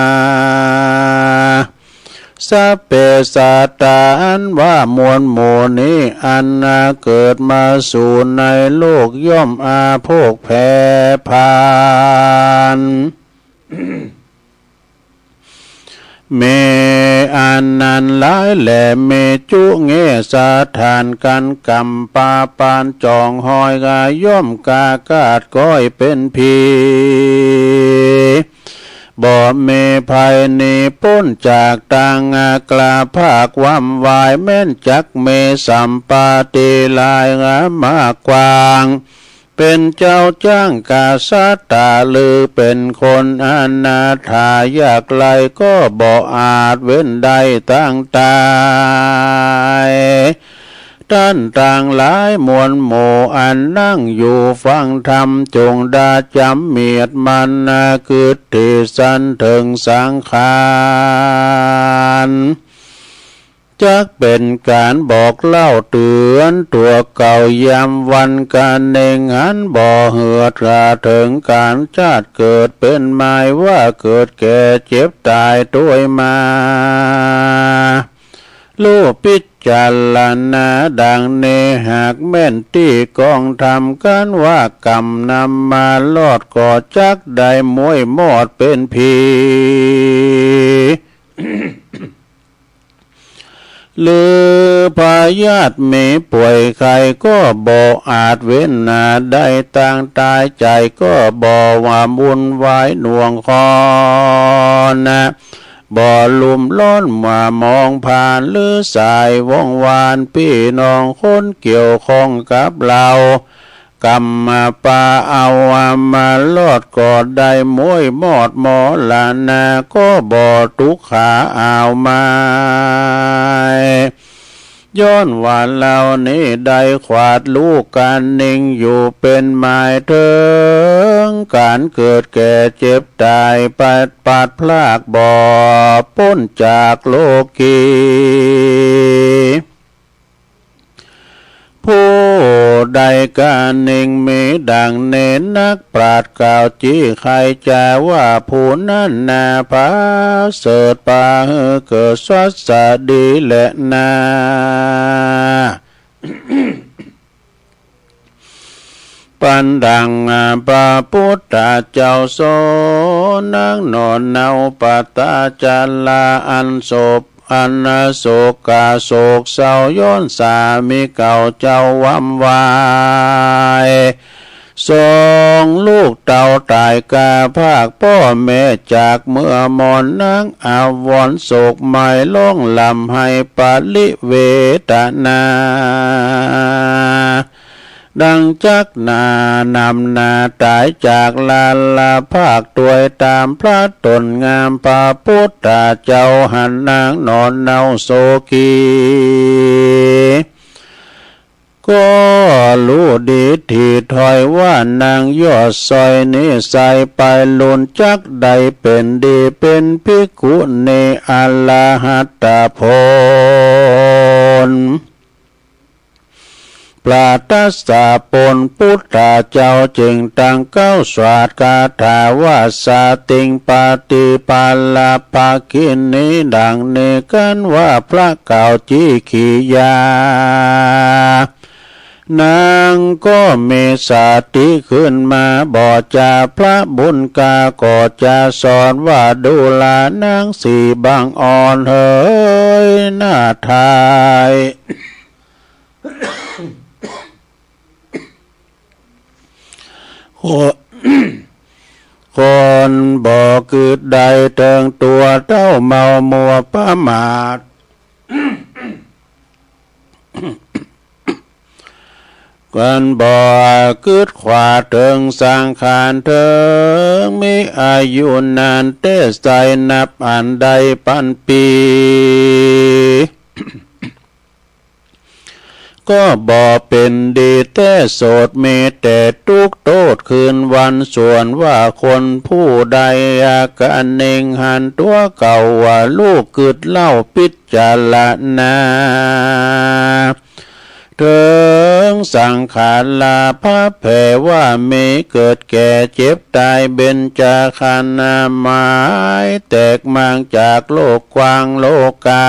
Speaker 3: สัพเพสัตตาอันว่ามวลหมู่นี้อันเกิดมาสู่ในโลกย่อมอาโภคแผ่พานเมอันนันหลายแหล่เมจุเงสาทานกันกำปาปานจองหอยกาย่อมกากาดก้อยเป็นผีบ่เมภัยนีพ้นจากต่างกลาภาคว่ำวายแม่นจักเมสัมปาติลายมากกว้างเป็นเจ้าจ้างกาสตาหรือเป็นคนอนาถายากไลก็บ่อาจเว้นใดตั้งตายท่านต่างหลายมวลหมู่อันนั่งอยู่ฟังธรรมจงดาจำเมียดมันคือที่สันถึงสังขารจักเป็นการบอกเล่าเตือนตัวเก่ายามวันการเองหันบ่เหือดราถึงการชาติเกิดเป็นหมายว่าเกิดแก่เจ็บตายด้วยมารู้พิจารณาดังเนหากแม่นที่กองทำกันว่ากรรมนำมาลอดก่อจักได้มวยมอดเป็นผีหรือพยาธิมีป่วยใครก็บ่อาจเว้นนาได้ต่างตายใจก็บ่ว่าบุญวายหน่วงคอนะบ่ลุ่มล้นมามองผ่านหรือสายวงวานพี่น้องคนเกี่ยวข้องกับเรากรรมปาเอามาลอดกอดได้มวยมอดหมอลานาก็บ่ทุกขาเอามาย้อนว่าเรานี้ได้ขวาดลูกการนิ่งอยู่เป็นหมายถึงการเกิดแก่เจ็บตายปัดพลากบ่พ้นจากโลกีผู้ใดการนิ่งมีดังเน้นนักปราชญ์กล่าวจี้ใครจะว่าผู้นั้นนาพาเสดปาเกิดสวัสดีและนาปันดังพระพุทธเจ้าโสนังนอนเนาปัตตาจัลลาอันศพอันโศกาโศกเศร้าย้อนสามีเก่าเจ้าวัมวายสองลูกเต่าตายกาภาคพ่อแม่จากเมื่อมอนนางอาวรโศกไม่ล่องลำให้ปาลิเวทนาดังจักนานำนาตายจากลาภาคตัวตามพระตนงามพระพุทธเจ้าหันนางนอนเนาโศกีก็รู้ดีที่ถอยว่านางยอดซอยนี้ใส่ไปลุนจักใดเป็นดีเป็นภิกขุในอรหัตผลปราทัสสะปนพุทธเจ้าจึงตั้งเก้าสวาดคาถาว่าสาติงปฏิปาลาภาคินีดังนี้กันว่าพระเก่าจีขียานางก็มีสติขึ้นมาบอกจาพระบุญกาก็จะสอนว่าดูลานางสีบางอ่อนเฮ้ยหน้าทายคนบอกคือใดเติงตัวเต้าเมามัวประมาท กันบ่กึดขวาเถิงสังขารเถิงมีอายุนานเตใสนับอันใดพันปี ก็บ่เป็นดีแต่โสดมีแต่ทุกโทษคืนวันส่วนว่าคนผู้ใดอาการเน่งหันตัวเก่าว่าลูกกึดเล่าพิจารณาเถิงสังขารลาภะแผ่ว่ามีเกิดแก่เจ็บตายเบญจขันธ์หมายแตกมางจากโลกกว้างโลกา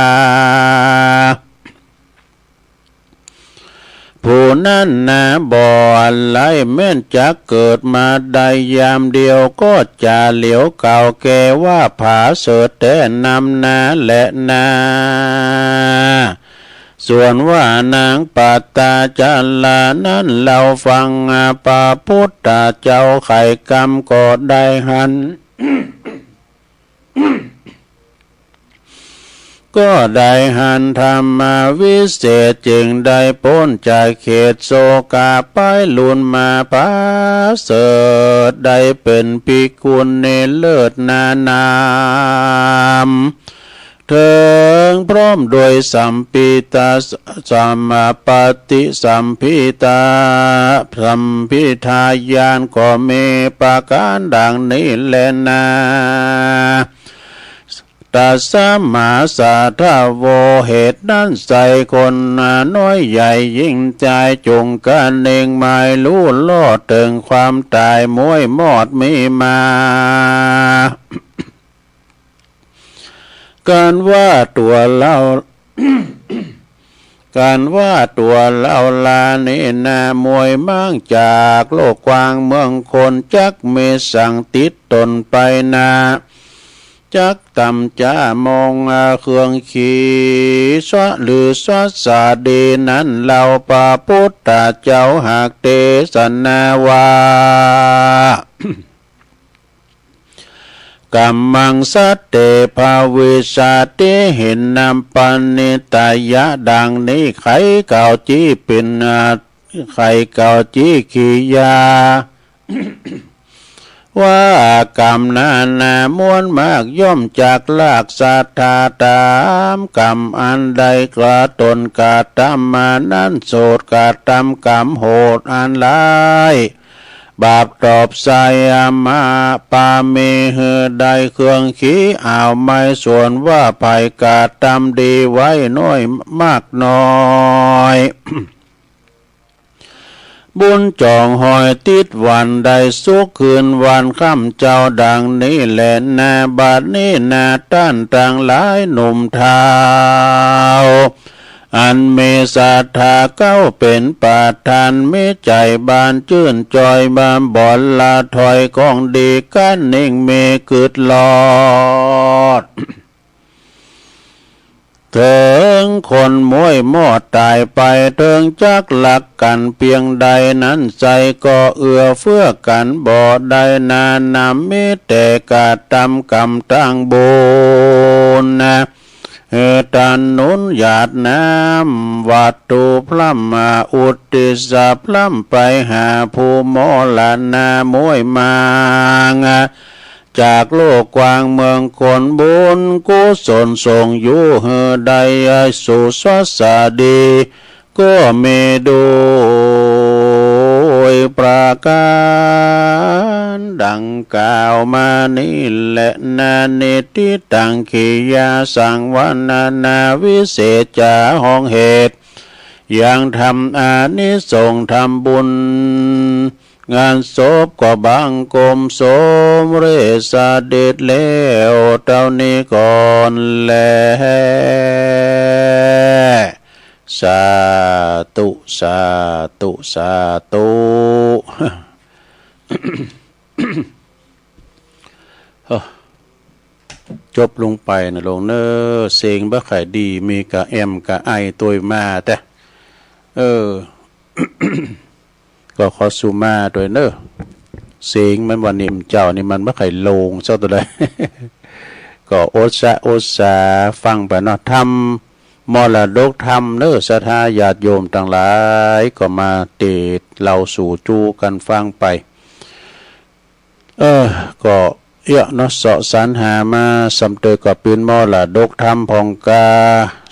Speaker 3: ผู้นั้นนะบ่อะไรแม่นจะเกิดมาได้ยามเดียวก็จะเหลียวเก่าแก่ว่าผาเสดแต่นำนาและนาส่วนว่านางปัตตาจาลานั้นเราฟังพระพุทธเจ้าไข่กรรมก็ได้หัน ก็ได้หันธรรมวิเศษจึงได้พ้นจากเขตโศกาไปลุนมาพาเสดได้เป็นภิกขุในเลิศนานามเถิงพร้อมโดยสัมปิตาสัมมาปฏิสัมพิตาสัมพิทายานก็มีประการดังนี้แลนาตัสมาสาทาโวเหตุนั้นใส่คนน้อยใหญ่ยิ่งใจจงกันเองไม่รู้ลอดถึงความตายมวยมอดมีมาการว่าตัวเล่า การว่าตัวเล่าลานี่นามวยมั่งจากโลกกว้างเมืองคนจักเมสั่งติดตนไปนาจักตำจ้ามองเครื่องขี่สวะหรือสวะสาดีนั้นเราพระพุทธเจ้าหากเทศนาว่า กัมมังสัตเตภาวิชาติเห็นนำปันนิตายะดังนี้ไขเก่าจี้เป็นไขเก่าจี้ขียา ว่ากรรมนานามวลมากย่อมจากลากสัทธาตามกรรมอันใดกระตนกาตามมานั้นโสดกาตามกรรมโหดอันร้ายบาปตอบใส่มาปาเมเฮใดเครื่องขี้อ่าวไม่ส่วนว่าภัยกาตามดีไว้น้อยมากน้อย บุญจองหอยติดวันใดสุขคืนวันค่ำเจ้าดังนี้แหละนาบาดนี้นาต้านต่างหลายหนุ่มเทาอันเมศรัทธาเก้าเป็นปาทานเมใจบานชื่นจอยบานบ่อนลาถอยของดีกันนิ่งเมกึดลอดเถิงคนมวยมอดตายไปเถิงจักหลักกันเพียงใดนั้นใจก็เอื้อเฟื้อกันบ่ได้นานำมิแต่กาตำกรรมตั้งบุญนะตันนุนหยาดน้ำวัตถุพลัมมาอุติสะพลัมไปหาผู้โมลานามวยมางจากโลกกว้างเมืองคนบุญกุศลส่งอยู่เฮใดสุสวัสดีก็มีดูประการดังกล่าวมานี้แหละนาเนติตังขียาสังวนาวิเศษจาห้องเหตุอย่างทำอานิสงส์ทำบุญงานศพก็บังกรมสมเรศเด็ดแล้วเท่านี้ก่อนแลสาธุสาธุสาธุ จบลงไปนะลงเนอเสียงบ่ขายดีมีกะแอมกะไอตัวมาแต่ ก็ขอสุมาตัวเนอเสียงมันวันนี้เจ้านี่มันบ่ขายลงเจ้าตัวใด ก็โอซาฟังไปเนาะทำ มรดกธรรมเน้อศรัทธาญาติโยมต่างหลายก็มาเตดเราสู่จูกันฟังไปก็เนาะเสาะสรรหามาสำเตอก็เป็นมรดกธรรมพองกา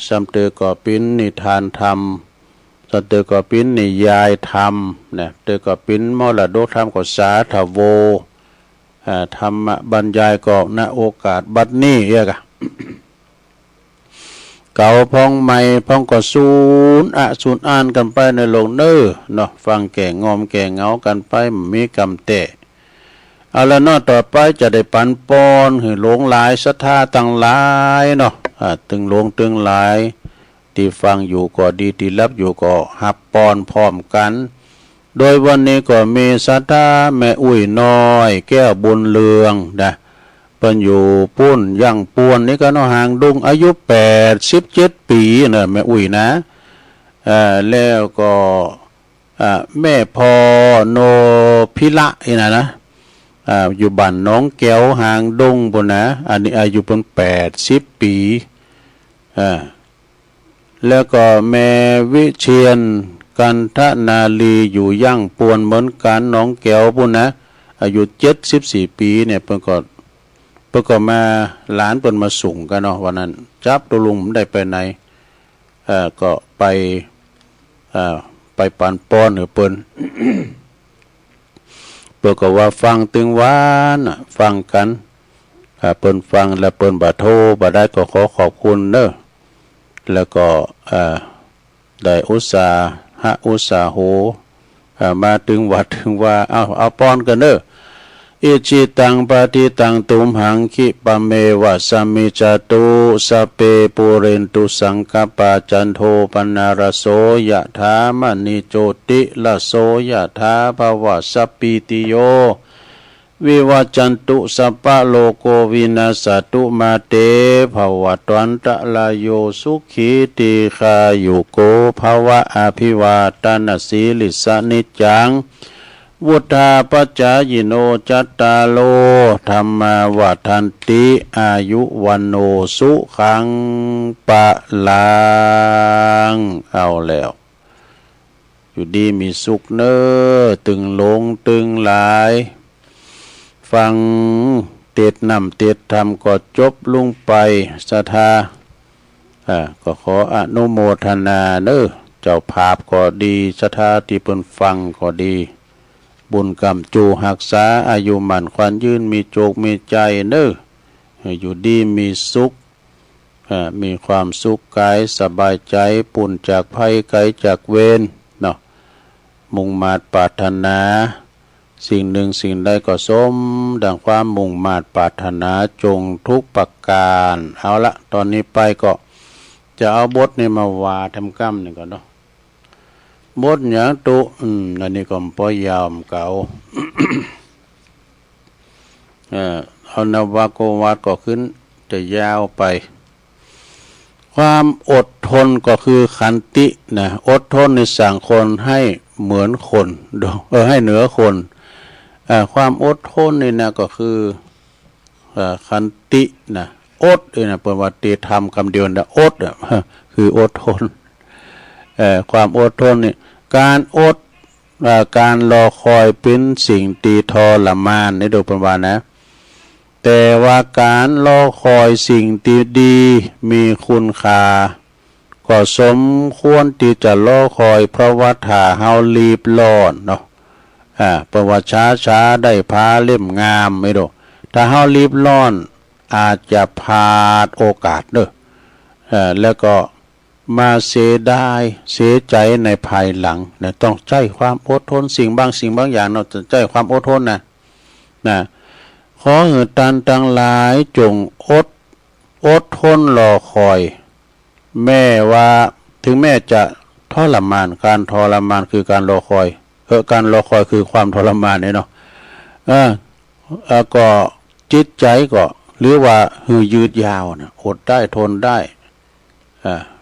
Speaker 3: สำเตอก็เป็นนิทานธรรมสำเตอก็เป็นนิยายธรรมเนี่ยเตอก็เป็นมรดกธรรมก็สาธโวธรรมบรรยายก็ณโอกาสบัดนี้เอกะเก่าพองใหม่พองก็สูญสูญอ่านกันไปในโลกเน้อเนาะฟังแก่งอมแก่เงากันไปมีกรรมเตะเอาละเนาะต่อไปจะได้ปันปอนให้หลงหลายศรัทธาต่างหลายเนาะตึงหลงตึงหลายที่ฟังอยู่ก็ดีที่รับอยู่ก็หับปอนพร้อมกันโดยวันนี้ก็มีศรัทธาแม่อุ้ยน้อยแก้วบุญเลืองนะเป็นอยู่ปุ้นย่างปวนนี่ก็น้องหางดุงอายุ87 ปีนะแม่อุ้ยนะแล้วก็แม่พอโนพิละนะอยู่บ้านน้องแก้วหางดงปุ่นนะอันนี้อายุเป็น80 ปีแล้วก็แม่วิเชียนกันทนาลีอยู่ย่างปวนเหมือนกันน้องแก้วปุ่นนะอายุ74 ปีเนี่ยเพิ่นก็มาหลานเพิ่นมาส่งกันเนาะวันนั้นจับตัวลุงได้ไปไหนก็ไปปันป้อนหรือเปิ้น เปิ้นก็ว่าฟังตึงหวานฟังกันเปิ้นฟังแล้วเปิ้นบ่โทรบ่ได้ก็ขอขอบคุณเด้อแล้วก็ได้อุตส่าห์โหมาถึงวัดถึงว่าเอาป้อนกันเด้ออิจิตังปฏิตังตุมหังคิปะเมวะสมิจตุสัพเพปุเรนตุสังคปาจันโทปนารโสยะถามณิโจติละโสยะถาภวะสัพพิติโยวิวัจจันตุสัพพะโลโกวินาศตุมาเตภวะตวันตะลายโยสุขีติคายุโกภวะอภิวาทนาสีลิสนิจจังวุธาปัจจายโนจัตตาโลธรรมาวัฏันติอายุวันโนสุขังปะลังเอาแล้วอยู่ดีมีสุขเน้อตึงหลงตึงหลายฟังเตดนำเตดธรรมก็จบลงไปศรัทธาก็ขออนุโมทนาเน้อเจ้าภาพก็ดีศรัทธาที่เพิ่นฟังก็ดีบุญกรรมจูหักษาอายุหมันควันยืนมีโจกมีใจเน้ออยู่ดีมีสุขมีความสุขกายสบายใจปุ่นจากภัยไกลจากเวรเนาะมุ่งมาตรปรารถนาสิ่งหนึ่งสิ่งใดก็สมดังความมุ่งมาตรปรารถนาจงทุกประการเอาละตอนนี้ไปก็จะเอาบทนี้มาว่าทำกรรมนี่ก่อนเนาะบทอย่างตุอันนี้ก็ปอยยาวเก่า เอานวโกวัดก็ขึ้นจะยาวไปความอดทนก็คือขันตินะอดทนในสั่งคนให้เหมือนคนให้เหนือคนความอดทนนี่นะก็คือขันตินะอดนะเป็นวัติธรรมคำเดียวนะอดคืออดทนความอดทนนี่การอดการรอคอยเป็นสิ่งตีทรมานในโดยประมาณนะแต่ว่าการรอคอยสิ่งที่ดีมีคุณค่าก็สมควรที่จะรอคอยเพราะว่าถ้าเฮารีบร้อนเนาะประวัติช้าได้พาเล่มงามไม่ดูถ้าเฮารีบร้อนอาจจะพลาดโอกาสเด้อแล้วก็มาเสียได้เสียใจในภายหลังนะต้องใจความอดทนสิ่งบางอย่างเราจะใจความอดทนนะขอให้ท่านทั้งหลายจงอดทนรอคอยแม้ว่าถึงแม้จะทรมานการทรมานคือการรอคอยการรอคอยคือความทรมานเนี่ยเนาะก็จิตใจก็หรือว่ายืดยาวนะอดได้ทนได้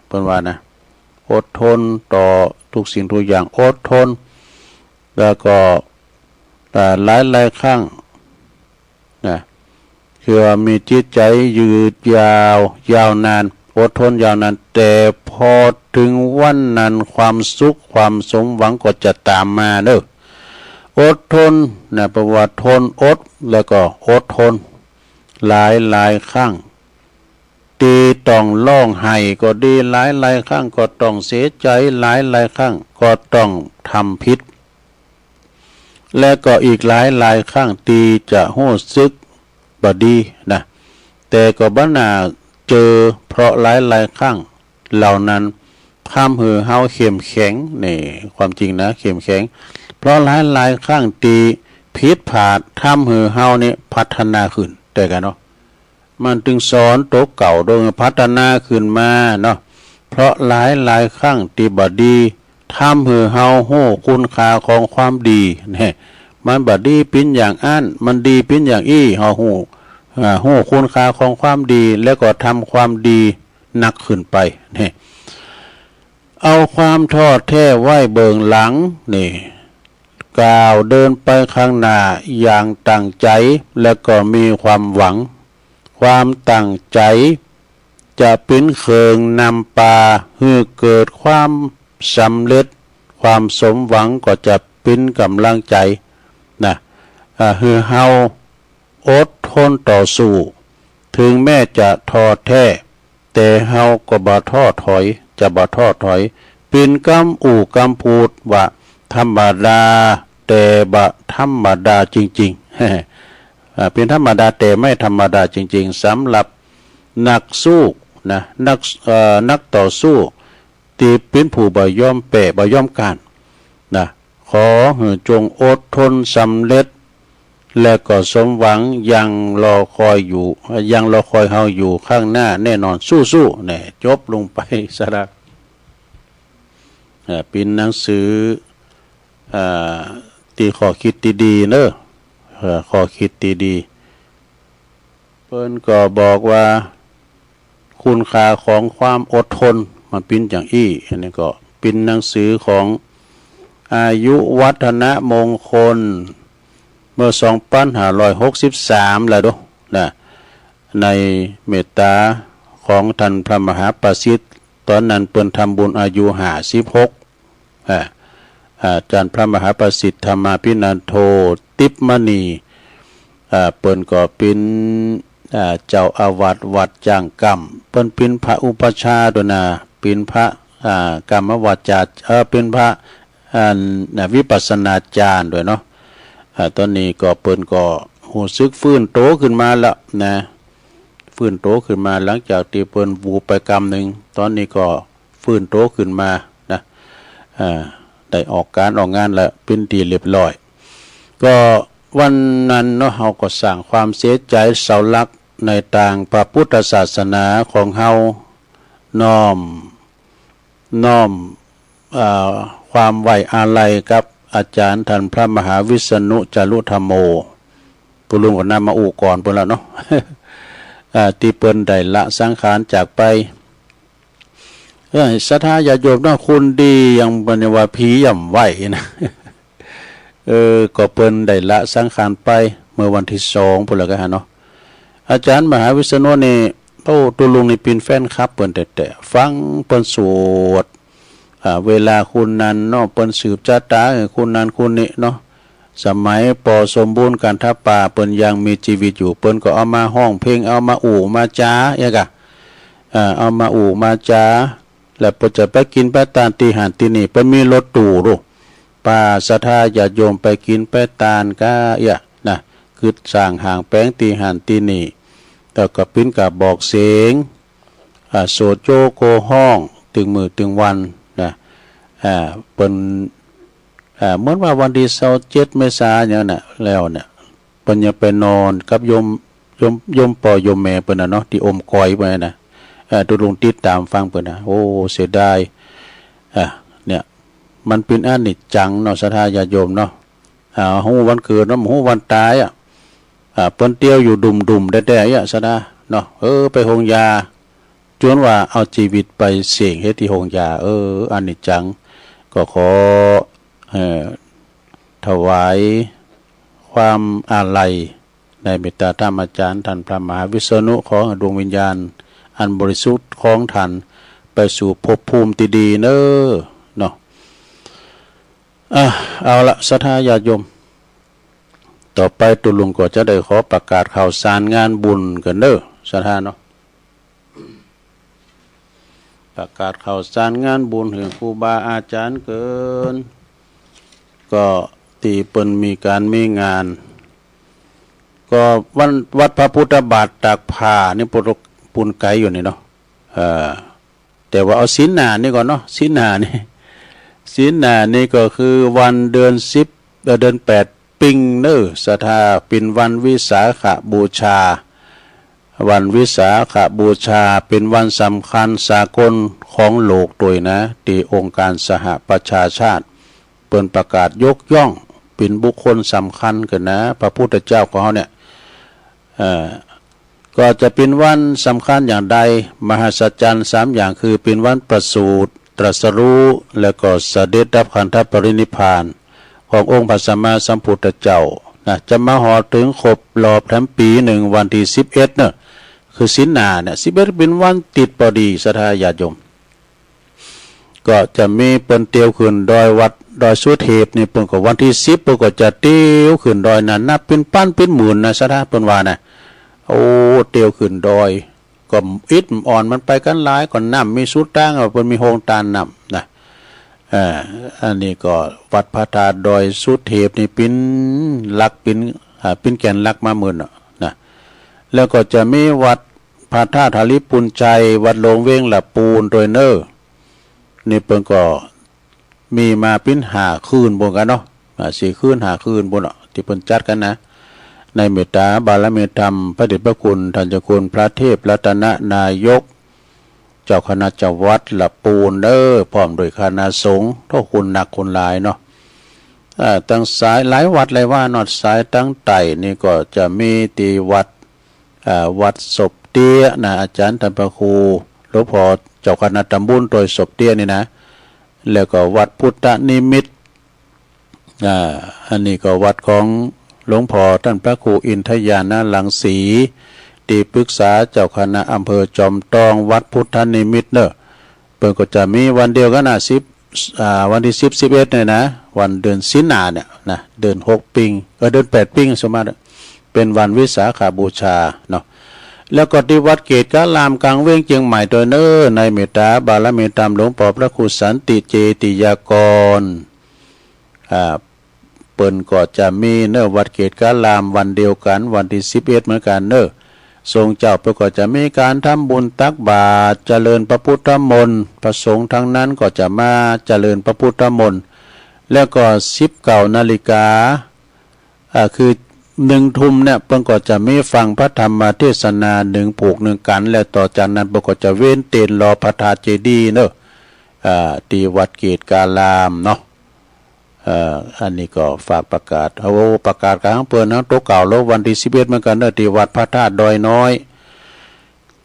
Speaker 3: เป็นว่านะอดทนต่อทุกสิ่งทุกอย่างอดทนแล้วก็หลายครั้งนะคือว่ามีจิตใจยืดยาวนาน อดทนยาวนานแต่พอถึงวันนั้นความสุขความสมหวังก็จะตามมาเด้ออดทนนะประวัติทนอดแล้วก็อดทนหลายครั้งตีต้องร้องไห้ก็ดีหลายครั้งก็ต้องเสียใจหลายครั้งก็ต้องทำผิดและก็อีกหลายครั้งตีจะโห่ซึกบดีนะแต่ก็บ้านาเจอเพราะหลายครั้งเหล่านั้นทำให้เฮาเข้มแข็งนี่ความจริงนะเข้มแข็งเพราะหลายครั้งตีผิดพลาดทำให้เฮานี่พัฒนาขึ้นแต่กันเนาะมันจึงสอนโตเก่าโดยพัฒนาขึ้นมาเนาะเพราะหลายครั้งที่บดีทำให้เฮาโห่คุณค่าของความดีเนี่ยมันบดีเป็นอย่างอันมันดีเป็นอย่างอี้เฮาโห่คุณค่าของความดีแล้วก็ทำความดีหนักขึ้นไปเนี่ยเอาความทอดแท้ไว้เบิงหลังนี่ก้าวเดินไปข้างหน้าอย่างตั้งใจแล้วก็มีความหวังความตั้งใจจะเป็นเคืองนำปาให้เกิดความสำเร็จความสมหวังก็จะเป็นกำลังใจนะให้เฮาอดทนต่อสู้ถึงแม้จะท้อแท้แต่เฮาก็บ่ท้อถอยจะบ่ท้อถอยเป็นกำอู่กำพูดว่าธรรมดาแต่บ่ธรรมดาจริงๆเป็นธรรมดาแต่ไม่ธรรมดาจริงๆสำหรับนักสู้นะนักต่อสู้ที่เป็นผู้บ่ยอมแพ้บ่ยอมกันนะขอให้จงอดทนสำเร็จและก็สมหวังยังรอคอยเฮาอยู่ข้างหน้าแน่นอนสู้ๆเนี่ยจบลงไปซะแล้วเป็นหนังสือตีข้อคิดดีๆเนอะข้อคิดดีๆเพิ่นก็บอกว่าคุณค่าของความอดทนมันเป็นอย่างอี้อันนี้ก็เป็นหนังสือของอายุวัฒนมงคลเมื่อ2563แล้วดูนะในเมตตาของท่านพระมหาประสิทธิ์ตอนนั้นเปิ้นทำบุญอายุ56อาจารย์พระมหาประสิทธิ์ธรรมาภินันโทติปมณีเปิ้นก็เป็นเจ้าอาวาสวัดจางกำเปิ้นเป็นพระอุปัชฌาย์ด้วยนะเป็นพระกรรมวาจาเป็นพระวิปัสสนาจารย์ด้วยเนาะตอนนี้ก็เปิ้นก็หูซึกฟื้นโตขึ้นมาแล้วนะฟื้นโตขึ้นมาหลังจากที่เปิ้นวูบไปกรรมหนึ่งตอนนี้ก็ฟื้นโตขึ้นมานะได้ออกการออกงานแล้วเป็นที่เรียบร้อยก็วันนั้นเนาะเฮาก็สร้างความเสียใจเสาหลักในทางพระพุทธศาสนาของเฮาน้อมความไว้อาลัยกับอาจารย์ท่านพระมหาวิษณุจารุธรรมโมผู้ลุงก็นำมาอู่ก่อนเพิ่นแล้วเนาะ ที่เปิ้นได้ละสังขารจากไปศรัทธาญาติโยมเนาะคุณดียังบ่ได้ว่าผีย่ำไหวนะ ก็เปิ้นได้ละสังขารไปเมื่อวันที่2พุ่นแล้วก็เนาะอาจารย์มหาวิษณุนี่ตัวลุงนี่เป็นแฟนคลับเปิ้นแต่ฟังเปิ้นสวดเวลาคุณนั้นเนาะเปิ้นสืบชะตาคุณนั้นคุณนี้เนาะสมัยปอสมบูรณ์กันทป่าเปิ้นยังมีชีวิตอยู่เปิ้นก็เอามาห้องเพลงเอามาอู่มาจ้าอย่างกะเอามาอู่มาจ้าแล้วเปิ้นจะไปกินไปตานตีหันตีนี่เปิ้นมีรถตู้ดูป่าศรัทธาญาติโยมไปกินไปตานก็นะคือสร้างห่างแป้งตีหันตีนี่แล้วก็ปิ้นกับบอกเสียงโสดโจโกห้องถึงมือถึงวันนะเป็นเหมือนว่าวันที่27 เมษายนเนี่ยแล้วเนี่ยเพิ่นยังไปนอนกับโยมพ่อโยมแม่เพิ่นน่ะเนาะที่อมกอยไปนะตุลุงติดตามฟังเพิ่นน่ะโอ้เสียดายเนี่ยมันเป็นอนิจจังเนาะศรัทธาญาติโยมเนาะฮู้วันเกิดเนาะฮู้วันตายเปิ้นเตี้ยวอยู่ดุมๆแด่ๆซะนะเนาะไปโรงยาจนว่าเอาชีวิตไปเสี่ยงเฮ็ดที่โรงยาอนิจจังก็ขอถวายความอาลัยในเมตตาธรรมอาจารย์ท่านพระมหาวิษณุขอดวงวิญญาณ อันบริสุทธิ์ของท่านไปสู่ภพภูมิที่ดีเนอเนาะเอาละศรัทธาญาติโยมต่อไปตุลุงก็จะได้ขอประกาศข่าวสารงานบุญกันเด้อศรัทธาเนาะประกาศข่าวสารงานบุญถึงครูบาอาจารย์เกินก็ตีเปิ้นมีการมีงานก็วัดพระพุทธบาทตากผ้านี่ปุนไกอยู่นี่เนาะแต่ว่าเอาศีลหนานี่ก่อนเนาะศีลหนานี่ก็คือวันเดือน10เดือน8ปิงเนอศรัทธาเป็นวันวิสาขบูชาวันวิสาขบูชาเป็นวันสำคัญสากลของโลกโดยนะที่องค์การสหประชาชาติเปิดประกาศยกย่องเป็นบุคคลสำคัญกันนะพระพุทธเจ้าของเขาเนี่ยก็จะเป็นวันสำคัญอย่างใดมหัศจรรย์3อย่างคือเป็นวันประสูติตรัสรู้และก็เสด็จดับขันธปรินิพพานขององค์พระสัมมาสัมพุทธเจ้านะจะมาหอถึงครบรอบทั้งปี1วันที่11เนอะคือศีลหนาเนี่ย11เป็นวันติดพอดีศรัทธาญาติโยมก็จะมีเปิ้นเตียวขึ้นดอยวัดดอยสุเทพนี่เปิ้นก็วันที่10เปิ้นก็จะเตียวขึ้นดอยนั้นนับเป็นปั้นเป็นหมื่นนะศรัทธาเปิ้นว่านะโอ้เตียวขึ้นดอยก็อิดอ่อนมันไปกันหลายก่อนน้ำมีสุดตั้งเปิ้นมีโฮงตาลน้ำนะอันนี้ก็วัดพระธาตุดอยสุเทพนี่เป็นหลักเป็นแก่นหลักมาหมื่นนะแล้วก็จะมีวัดพระธาตุหริปุญใจวัดโลงเวงละปูนโดยเนอนี่เปิ้นก็มีมาเป็น5คืนบนกันเนาะ4คืน5คืนบนที่เปิ้นจัดกันนะในเมตตาบารมีธรรมพระเดชพระคุณท่านเจ้าคุณพระเทพรัตนนายกเจ้าคณะจังหวัดละปูนพร้อมด้วยคณะสงฆ์ทุกคนหนักคนหลายเนาะตั้งสายหลายวัดเลยว่านอดสายตั้งไต่นี่ก็จะมีที่วัดศพเตี้ยนะอาจารย์ท่านพระครูหลวงพ่อเจ้าคณะตำบลโดยศพเตี้ยนี่นะแล้วก็วัดพุทธนิมิตรอันนี้ก็วัดของหลวงพ่อท่านพระครูอินทยานาลังสีที่ปรึกษาเจ้าคณะอำเภอจอมทองวัดพุทธนิมิตรเนอะเปิดก็จะมีวันเดียวกันนะวันที่10 11เนี่ยนะวันเดือนสิงหาเนี่ยนะเดือน6ปิงเดือน8ปิงสมมาเป็นวันวิสาขบูชาเนาะแล้วก็ที่วัดเกตกะลามกลางเว้งเชียงใหม่โดยเนอในเมตตาบารมีธรรมหลวงพ่อพระครูสันติเจติยากรเปิ้นก็จะมีเนอวัดเกตกะลามวันเดียวกันวันที่11เหมือนกันเนอทรงเจ้าเปิ้นก็จะมีการทำบุญตักบาตรเจริญพระพุทธมนต์พระสงฆ์ทั้งนั้นก็จะมาเจริญพระพุทธมนต์แล้วก็19 นาฬิกาคือ1 ทุ่มเนี่ยเพิ่นก็จะมีฟังพระธรรมเทศนา1ผูก1กันแล้วต่อจากนั้นเพิ่นก็จะเว้นเต้นรอพระธาตุเจดีย์เนอะที่วัดเกตกาลามเนาะอันนี้ก็ฝากประกาศประกาศกลางเปิ้นนะตัวเก่าแล้ววันที่11เหมือนกันเนอะที่วัดพระธาตุดอยน้อย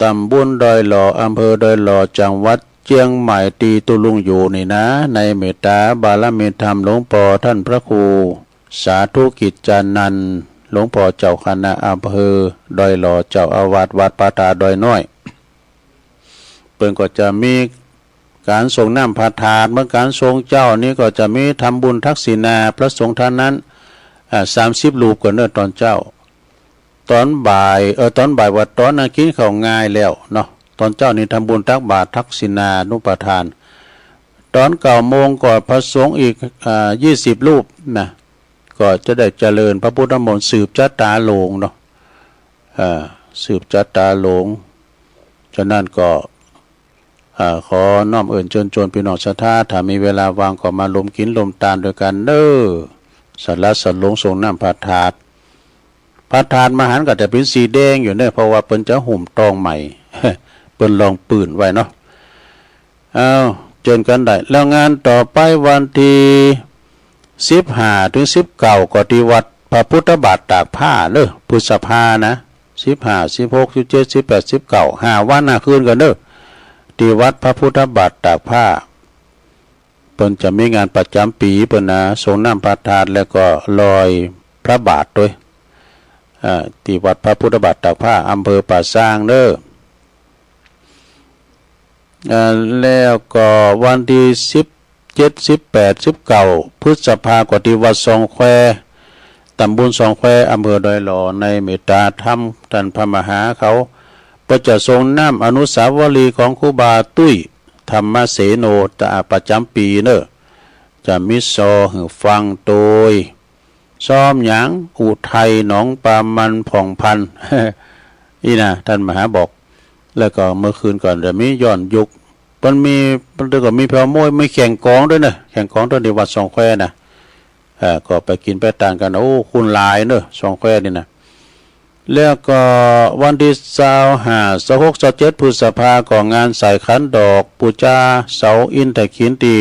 Speaker 3: ตำบลดอยหล่ออำเภอดอยหล่อจังหวัดเชียงใหม่ตีตุลุงอยู่นี่นะในเมตตาบารมีธรรมหลวงพ่อท่านพระครูสาธุกิจจานันท์หลวงพ่อเจ้าคณะอำเภอดอยหล่อเจ้าอาวาสวัดพระธาตุดอยน้อยเปิ้นก็จะมีการส่งน้ำพระธาตุเมื่อการทรงเจ้านี้ก็จะมีทำบุญทักษิณาพระสงฆ์ท่านนั้น30 รูปก่อนเนอะตอนเจ้าตอนบ่ายว่าตอนนั้นกินข้าวง่ายแล้วเนาะตอนเจ้านี่ทำบุญตักบาตรทักษิณานุปทานตอน9 โมงก่อนพระสงฆ์อีก20 รูปนะก็จะได้เจริญพระพุทธมนต์สืบจัตตาโลงเนาะสืบจัตตาโลงฉะนั้นก็ขอน้อมเชิญชวนพี่น้องศรัทธาถ้ามีเวลาว่างก็มาลมกินลมตาลด้วยกันเด้อสัตว์ละสัตว์หลงส่งน้ำพระธาตุมหันต์ก็จะเป็นสีแดงอยู่เนี่ยเพราะว่าเปิ้นจะห่มตองใหม่ เปิ้นลองปืนไว้เนาะเจอกันได้แล้วงานต่อไปวันที่15 ถึง 19ก็ที่วัดพระพุทธบาทตากผ้าเด้อพฤษภานะ15 16 17 18 19 5 วัน5 คืนกันเด้อที่วัดพระพุทธบาทตากผ้าเปิ้นจะมีงานประจำปีเปิ้นนะส่งน้ำพระธาตุแล้วก็ลอยพระบาทด้วยที่วัดพระพุทธบาทตากผ้าอำเภอป่าซางเด้อ แล้วก็วันที่17 18 19พฤษภาคมที่วัดสองแควตำบลสองแควอำเภอดอยหล่อในเมตตาธรรมท่านพระมหาเขาก็จะทรงน้ำอนุสาวรีย์ของครูบาตุ้ยธรรมเสโนตะประจำปีเนอะจะมิซอหือฟังโดยซ้อมหยังอุทัยหนองปามันผ่องพัน นี่นะท่านมหาบอกแล้วก็เมื่อคืนก่อนจะมีย้อนยุคมันก็มีเพลโมยไม่แข่งกองด้วยนะแข่งกองตอนที่วัดสองแควนะก็ไปกินไปต่างกันโอ้คุณหลายเนอะสองแควนี่นะแล้วก็วันที่25 26 27พฤษภาคมงานสายขันดอกปูจาเสาอินทขินตี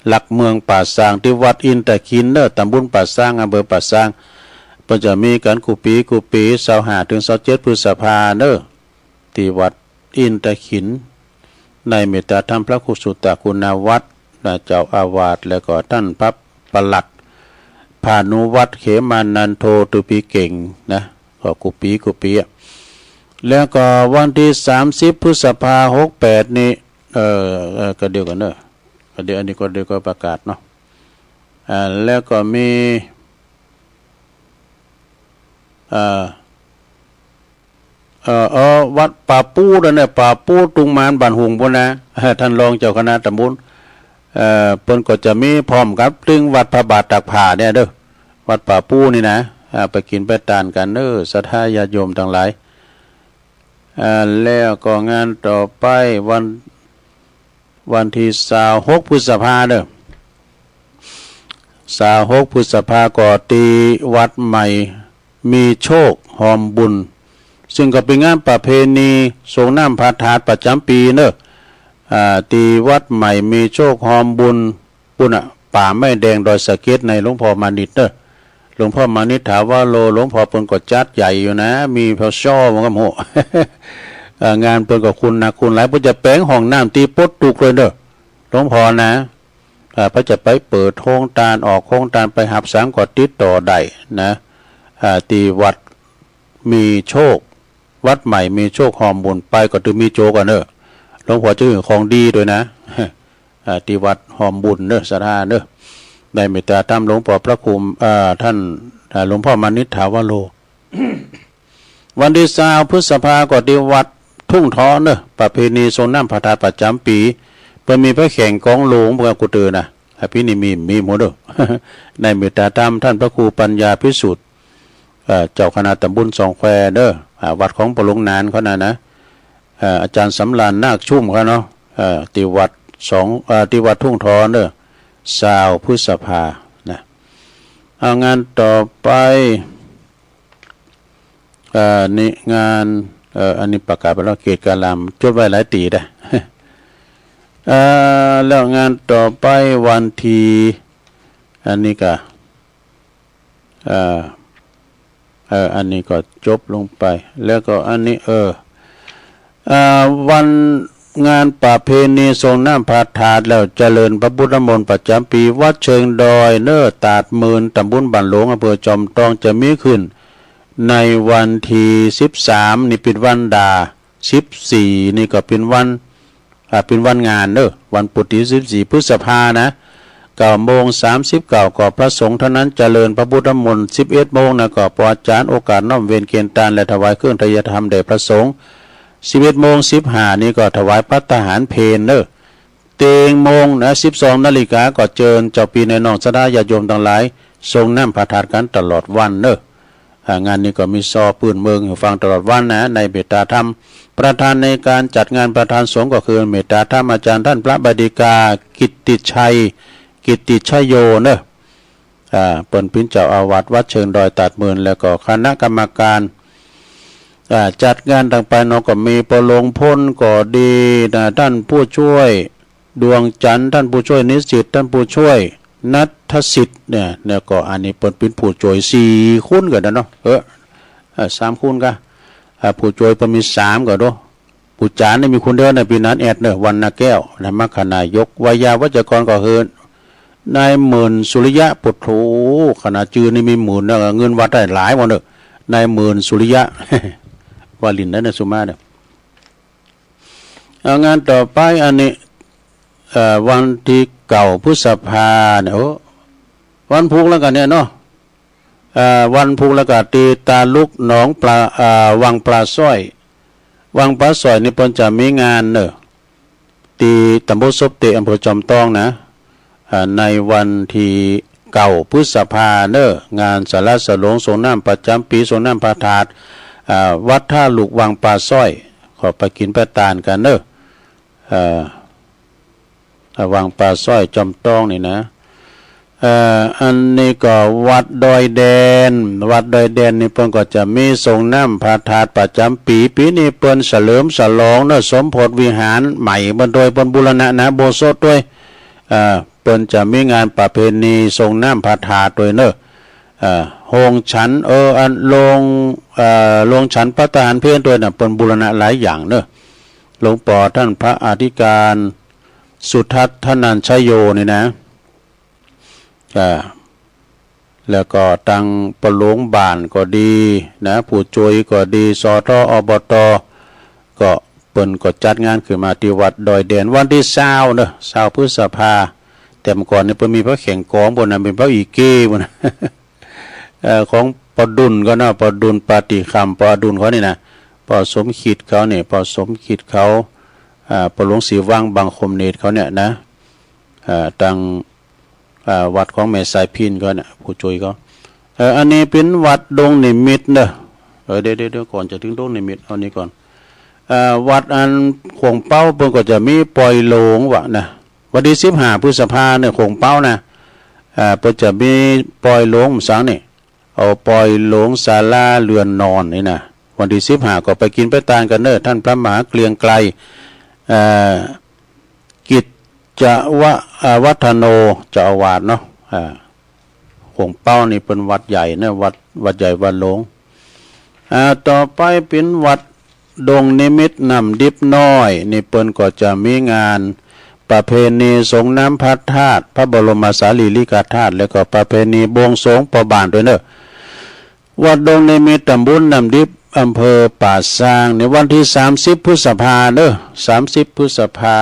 Speaker 3: หลักเมืองป่าซางที่วัดอินทขินเนอะตำบลป่าซางอำเภอป่าซางก็จะมีการกุปี25 ถึง 27พฤษภาเนอะที่วัดอินทขินในเมตตาธรรมพระครูสุตตคุณวัฒน์เจ้าอาวาสแล้วก็ท่านพระปลัดพานุวัฒน์เขมานันโทตุปีเก่งนะก็กุปีแล้วก็วันที่30 พฤษภาคม 68นี้ก็เดียวกันเนอะก็เดี๋ยวอันนี้ก็เดี๋ยวก็ประกาศเนาะแล้วก็มีวัดป่าปูนั่นน่ะป่าปูตุงมานบ้านหุงพุ่นนะท่านรองเจ้าคณะตำบลเพิ่นก็จะมีพร้อมกับตึงวัดพระบาทตากผ้าเนี่ยเด้อวัดป่าปูนี่นะไปกินไปทานกันเด้อศรัทธาญาติโยมทั้งหลายแล้วก็งานต่อไปวันที่26 พฤษภาเด้อ26 พฤษภาก็ตีวัดใหม่มีโชคหอมบุญซึ่งก็เป็นงานประเพณีสงน้ำพระธาตุประจำปีเนอะตีวัดใหม่มีโชคหอมบุญปุ่นป่าไม้แดงดอยสะเก็ดในหลวงพ่อมานิดเนอะหลวงพ่อมานิดถามว่าโลหลวงพ่อเปิ้นก็จัดใหญ่อยู่นะมีพระช่อมันก็โห งานเปิ้นก็คุณนะคุณหลายเพิ่นจะแปลงห้องน้ำตีปดตุกเลยเนอะหลวงพ่อนะเพิ่นจะไปเปิดโครงตาลออกโครงตาลไปหับสังก็ติดต่อได้นะตีวัดมีโชควัดใหม่มีโชคหอมบุญไปก็ถึงมีโจกันเนอะหลวงพ่อจะถึงของดีด้วยนะที่วัดหอมบุญเนอะศรัทธาเนอะในเมตตาธรรมหลวงพ่อพระคุมท่านหลวงพ่อมานิษฐาวโร วันที่20 พฤษภาคมก็ที่วัดทุ่งท้อเนอะประเพณีทรงน้ำพระธาตุประจำปีเพิ่นมีพระแข่งกองหลวงพระกุเตอนะพี่นี่มีหมดเด้อ ในเมตตาธรรมท่านพระครูปัญญาพิสุทธิ์เจ้าคณะตำบลสองแควเด้อวัดของปลงนานเขานะอาจารย์สำราญนาคชุ่มเขาเนาะที่วัดที่วัดทุ่งท้อเด้อ20 พฤษภานะเอางานต่อไปนี่งานอันนี้ประกาศไปแล้วเกตกาลามจดไว้หลายตีได้ แล้วงานต่อไปวันที่อันนี้ก็อันนี้ก็จบลงไปแล้วก็อันนี้วันงานประเพณีทรงน้ำพระธาตุแล้วเจริญพระพุทธมนต์ประจำปีวัดเชิงดอยเนื้อตาดหมื่นตำบลบ้านหลวงอำเภอจอมทองจะมีขึ้นในวันที่13นี่เป็นวันดา14นี่ก็เป็นวันงานเด้อวันพุธที่14 พฤษภานะ9:39ก็พระสงฆ์เท่านั้นเจริญพระพุทธมนต์11 โมงนะก็ปอาจารย์โอกาสน้อมเวียนเกียรติตานและถวายเครื่องทายธรรมแด่พระสงฆ์11:15นี่ก็ถวายภัตตาหารเพลเด้อเตงโมงนะ12 นาฬิกาก็เจิญเจ้าปีในน้องศรัทธาญาติโยมทั้งหลายทรงน้ำพระธาตุกันตลอดวันเด้องานนี้ก็มีซอปืนเมืองฟังตลอดวันนะในเมตตาธรรมประธานในการจัดงานประธานสงฆ์ก็คือเมตตาธรรมอาจารย์ท่านพระบดิกากิตติชัยโยเนอะเปิ้นพิ้นเจ้าอาวาสวัดเชิงดอยตาดหมื่นแล้วก็คณะกรรมการจัดงานต่างไปเนาะก็มีประลงพ้นก็ดีนะท่านผู้ช่วยดวงจันทร์ท่านผู้ช่วยนิสิตท่านผู้ช่วยนัทสิทธิ์เนี่ยก็อันนี้เปิ้นเป็นผู้ช่วย4คนก็ได้เนาะ3คนก็ผู้ช่วยเปิ้นมี3ก็เนาะผู้จานนี่มีคนเดียวในปีนั้นแอดเนอะวันนาแก้วและมรรคนายกวายาวัจกรก็คือนายหมื่นสุริยะปุถโธขณะจือนี่มีหมื่นนะเงินวัดได้หลายวันเนอะนายหมื่นสุริยะ วาลินนั่นนะสุมาเนี่ย งานต่อไปอันนี้วันที่เก่าพฤษภาเนี่ยโอ้วันพุธแล้วกันเนี่ยเนาะวันพุธแล้วก็ตีตาลุกหนองปลาวังปลาสร้อยวังปลาสร้อยนี่เพิ่นจะมีงานเนอะตีตำบลซบเตอำเภอจอมทองนะในวันที่เก่าพฤษภาเนอะงานสาระสลงสงน้ำประจำปีสงน้ำพระธาตุวัดท่าลูกวังปลาสร้อยขอไปกินไปตานกันเนอะวังปลาสร้อยจอมทองนี่นะอันนี้ก็วัดดอยแดนนี่เพิ่นก็จะมีสงน้ำพระธาตุประจำปีนี้เพิ่นเฉลิมฉลองเนอะสมโพธิวิหารใหม่บนโดยเพิ่นบูรณะนะโบสถ์ด้วยเพิ่นจะมีงานประเพณีสงน้ำพระธาตุด้วยเนอะโฮงฉันอันลงฉันพระทหารเพลด้วยน่ะเพิ่นบูรณะหลายอย่างเนอะหลวงปู่ท่านพระอธิการสุทัศน์ธนัญชโยนี่นะแล้วก็ตังประหลวงบ้านก็ดีนะผู้ช่วยก็ดีสทอบตก็เปิ้นก็จัดงานขึ้นมาที่วัดดอยแดนวันที่20เนอะ20พฤษภาแต่เมื่อก่อนนี่เปิ้นมีพระแข่งกองบนนั้นเป็นพระอีเก้บนของปดุลก็เนาะปดุลปาติคำปดุลเขานี่นะปสมคิดเขาเนี่ยปสมคิดเขาปหลวงศรีวังบางคมเนตรเขาเนี่ยนะตังวัดของแม่สายพินก็เนี่ยผู้ช่วยก็อันนี้เป็นวัดดงนิมิตเนอะเดี๋ยวก่อนจะถึงดงนิมิตเอานี้ก่อนวัดอันขวงเป้าเพิ่นก็จะมีปล่อยโลงวะนะวันที่15พฤษภาเนี่ยขวงเป้านะเพิ่นจะมีปล่อยโลงสังนี่เอาปล่อยโลงศาลาเรือนนอนนี่นะวันที่15ก็ไปกินไปทานกันเนอะท่านพระมหาเกรียงไกรกิจจะวัฒโนเจ้าอาวาสเนาะขวงเป้านี่เป็นวัดใหญ่นะวัดใหญ่วัดหลวงต่อไปเป็นวัดดงนิมิตรน้ำดิบน้อยนี่เปิ้นก็จะมีงานประเพณีสงน้ำพระธาตุพระบรมสารีริกธาตุแล้วก็ประเพณีบวงสรวงประบานด้วยเนอะวัดดงนิมิตรตำบลน้ำดิบอำเภอป่าซางในวันที่30พฤษภาเนอะ30พฤษภา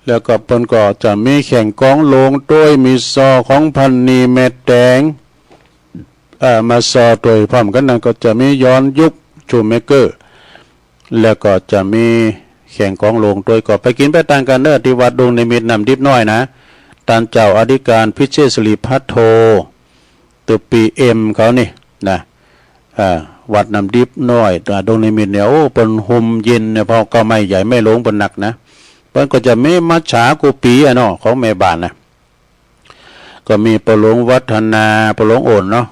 Speaker 3: แล้วก็เปิ้นก็จะมีแข่งกองโลงด้วยมีซอของพันนีเม็ดแดงมาซอตัวพร้อมกันนั้นก็จะมีย้อนยุคชูเมเกอร์แล้วก็จะมีแข่งกองโลงด้วยก็ไปกินไปตานกันเนอะที่วัดดงนิมิตรน้ำดิบน้อยนะท่านเจ้าอธิการพิเชษศรีพัทโทตัวปีเขานี่นะวัดน้ำดิบน้อยดงนิมิตรเนี่ยโอ้เป็นห่มเย็นเนี่ยพอก็ไม่ใหญ่ไม่หลงเป็นหนักนะเพิ่นก็จะมีมัจฉากุปีเนาะของแม่บ้านนะก็มีปหลวงวัฒนาปหลวงโอนเนาะ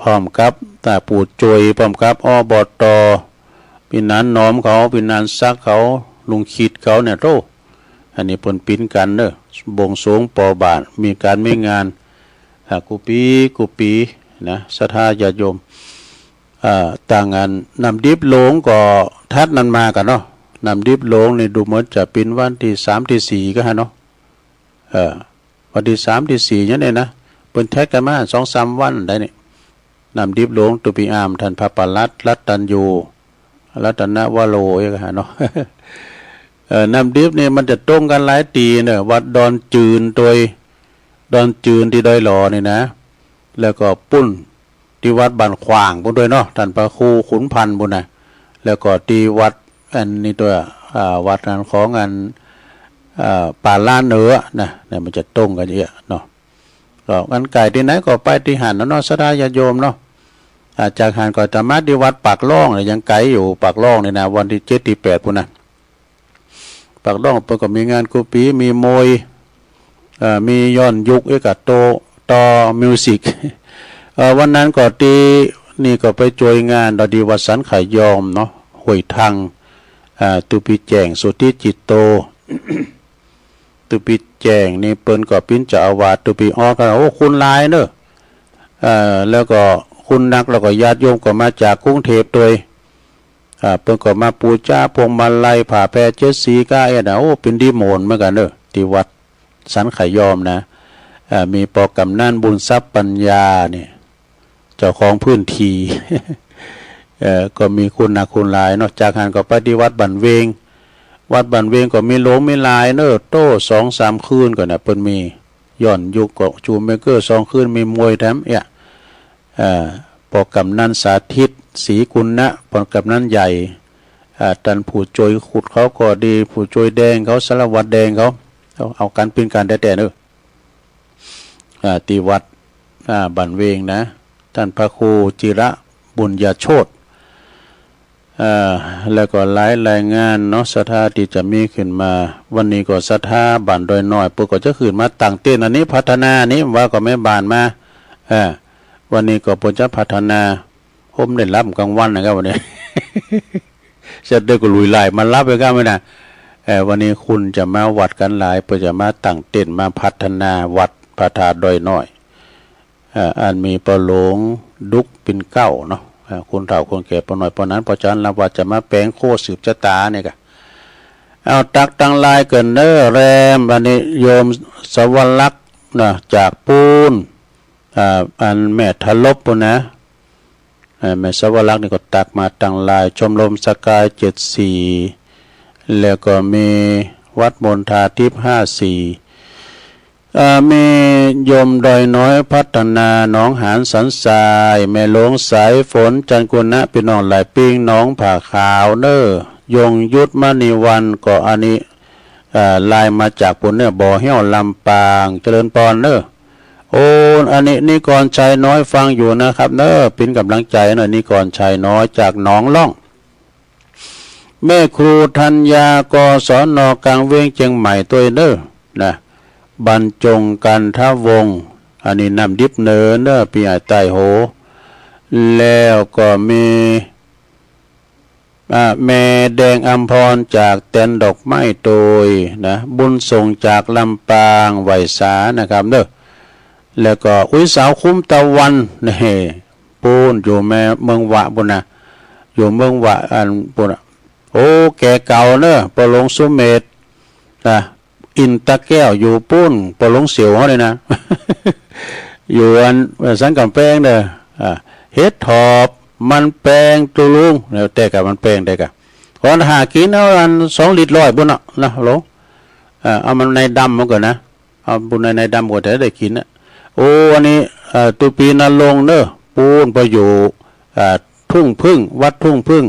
Speaker 3: พร้อมกับตาปู่จวยพร้อมกับอบตพี่นันน้อมเขาพี่นันซักเขาลุงคิดเขาเนี่ยโตอันนี้เพิ่นปิ้นกันเด้อบวงสรวงปอบานมีการมีงานกุปีนะศรัทธาญาติโยมต่างงานนำดิบหลวงก็ทัดนั้นมากันเนาะนำดิบหลวงนี่ดูเหมือนจะเป็นวันที่3ที่4ก็ฮะเนาะวันที่3ที่4เนี่ยนะเปิ้นแท็กกันมา 2-3 วันได้นี่นำดิบหลวงตุปีอามท่านพระปลัดรัตตัญญูรัตนวโรก็ฮะเนาะนำดิบนี่มันจะตรงกันหลายตีเนอะวัดดอนจืนที่ดอยหล่อนี่นะแล้วก็ปุ้นที่วัดบ้านขวางพุ่นด้วยเนาะท่านพระครูขุนพันธ์พุ่นน่ะแล้วก็ที่วัดอันนี้ตัววัดนั้นของอันป่าล้านเหนือนะเนี่ยมันจะตรงกันเยอะเนาะก็อันไก่ที่ไหนก็ไปที่หันเนาะศรัทธาญาติโยมเนาะจากหันก็จะมาที่วัดปากล่องเนี่ยยังไกลอยู่ปากล่องนี่นะวันที่7ที่8พุ่นน่ะปากล่องเพิ่นก็มีงานกุปีมีมวยมีย้อนยุคกับต่อมิวสิกวันนั้นก็ตีนี่ก็ไปจอยงานดอดีวัดสันไขยอมเนาะห้วยทังตุปีแจงสุทธิจิตโต ตุปีแจงนี่เปิ้นก็ปิ้นเจ้าอาวาสตุปีออกันโอ้คุณหลายเนอะแล้วก็คุณนักแล้วก็ญาติโยมก็มาจากกรุงเทพโดยเปิ้นก็มาปูชาพวงมาลัยผ่าแพรเจ็ดสีก้าโอ้เป็นดีโมนเหมือนกันเนอะที่วัดสันไขยอมนะมีปอกำนันบุญทรัพย์ปัญญาเนี่ยเจ้าของพื้นที่ ก็มีคุณนะคุณหลายเนาะจากหันก็ไปที่วัดบันเวงวัดบันเวงก็มีโหลมีหลายเนอะโต้2-3คืนก่อนนะเปิ้นมีย้อนยุคก็จูเมเกอร์2คืนมีมวยแถมปอกำนันสาธิตศรีกุลนะปอกำนันใหญ่ตันผู้โจยขุดเขาก็ดีผู้โจยแดงเขาสารวัตรแดงเขาเอาการเป็นการแต่เนอะตีวัดบันเวงนะท่านพระครูจิระบุญญาโชติแล้วก็หลายรายงานเนาะศรัทธาที่จะมีขึ้นมาวันนี้ก็ศรัทธาบ้านดอยน้อยปุ๊บก็จะขึ้นมาตั้งเต้นอันนี้พัฒนานี้ว่าก็ไม่บานมาวันนี้ก็ปุ๊บจะพัฒนาผมได้รับกลางวันนะครับวันนี้ จะได้ก็ลุยไล่มารับไปก็ไม่นะวันนี้คุณจะมาวัดกันหลายเพื่อจะมาตั้งเต้นมาพัฒนาวัดพระธาตุดอยน้อยอันมีประหลงดุกปินเก้าเนาะคนเฒ่าคนแก่ปนหน่อยปนนั้นพอจันเราว่าจะมาแปลงโคสืบชะตาเนี่ยกะเอาตักตังลายเกินเนอแรมอันนี้โยมสวรรค์นะจากปูนอันแม่ทะลบปุ่นนะแม่สวรรค์นี่ก็ตักมาตังลายชมรมสกาย74แล้วก็มีวัดมณฑาทิพย์54มีโยมดอยน้อยพัฒนาหนองหานสันทรายแม่หลวงสายฝนจันกุณะพี่น้องหลายปิงหนองผ่าขาวเนอยงยุทธมณีวันก็อันนี้ลายมาจากปุ่นเนื้อบ่อเหี้ยวลำปางเจริญปอนเนอโอ้อันนี้นิกรชัยน้อยฟังอยู่นะครับเนอเป็นกำลังใจหน่อยนิกรชัยน้อยจากหนองล่องแม่ครูธัญญากศน.กลางเวียงเชียงใหม่ตัวเนอนะบรรจงกันทวงศ์อันนี้นำดิบเนินเนอปีใต้โหแล้วก็มีแม่แดงอัมพรจากแตนดอกไม้โตยนะบุญส่งจากลำปางไหวสานะครับเนอแล้วก็อุ้ยสาวคุ้มตะวันนี่ปูนอยู่แม่เมืองวะบุญนะอยู่เมืองวะอันปุณโอ้แก่เก่าเนอปลงสุเมธนะอินตะแก้วอยู่ปุ้นปลงเสียวเขาเลยนะ อยู่อันสังกำแพงเด้อเฮ็ดถอบมันแปลงตุลุงแล้วแต่กับมันแปลงได้กับก่อนหากินเอาอัน2 ลิตร100ปุ่นนะโหลเอามันในดำมันก่อนนะเอาปุ่นในดำก็ได้กินนะโอ้อันนี้ตุปีนลงเด้อปูนไปอยู่ทุ่งพึ่งวัดทุ่งพึ่ง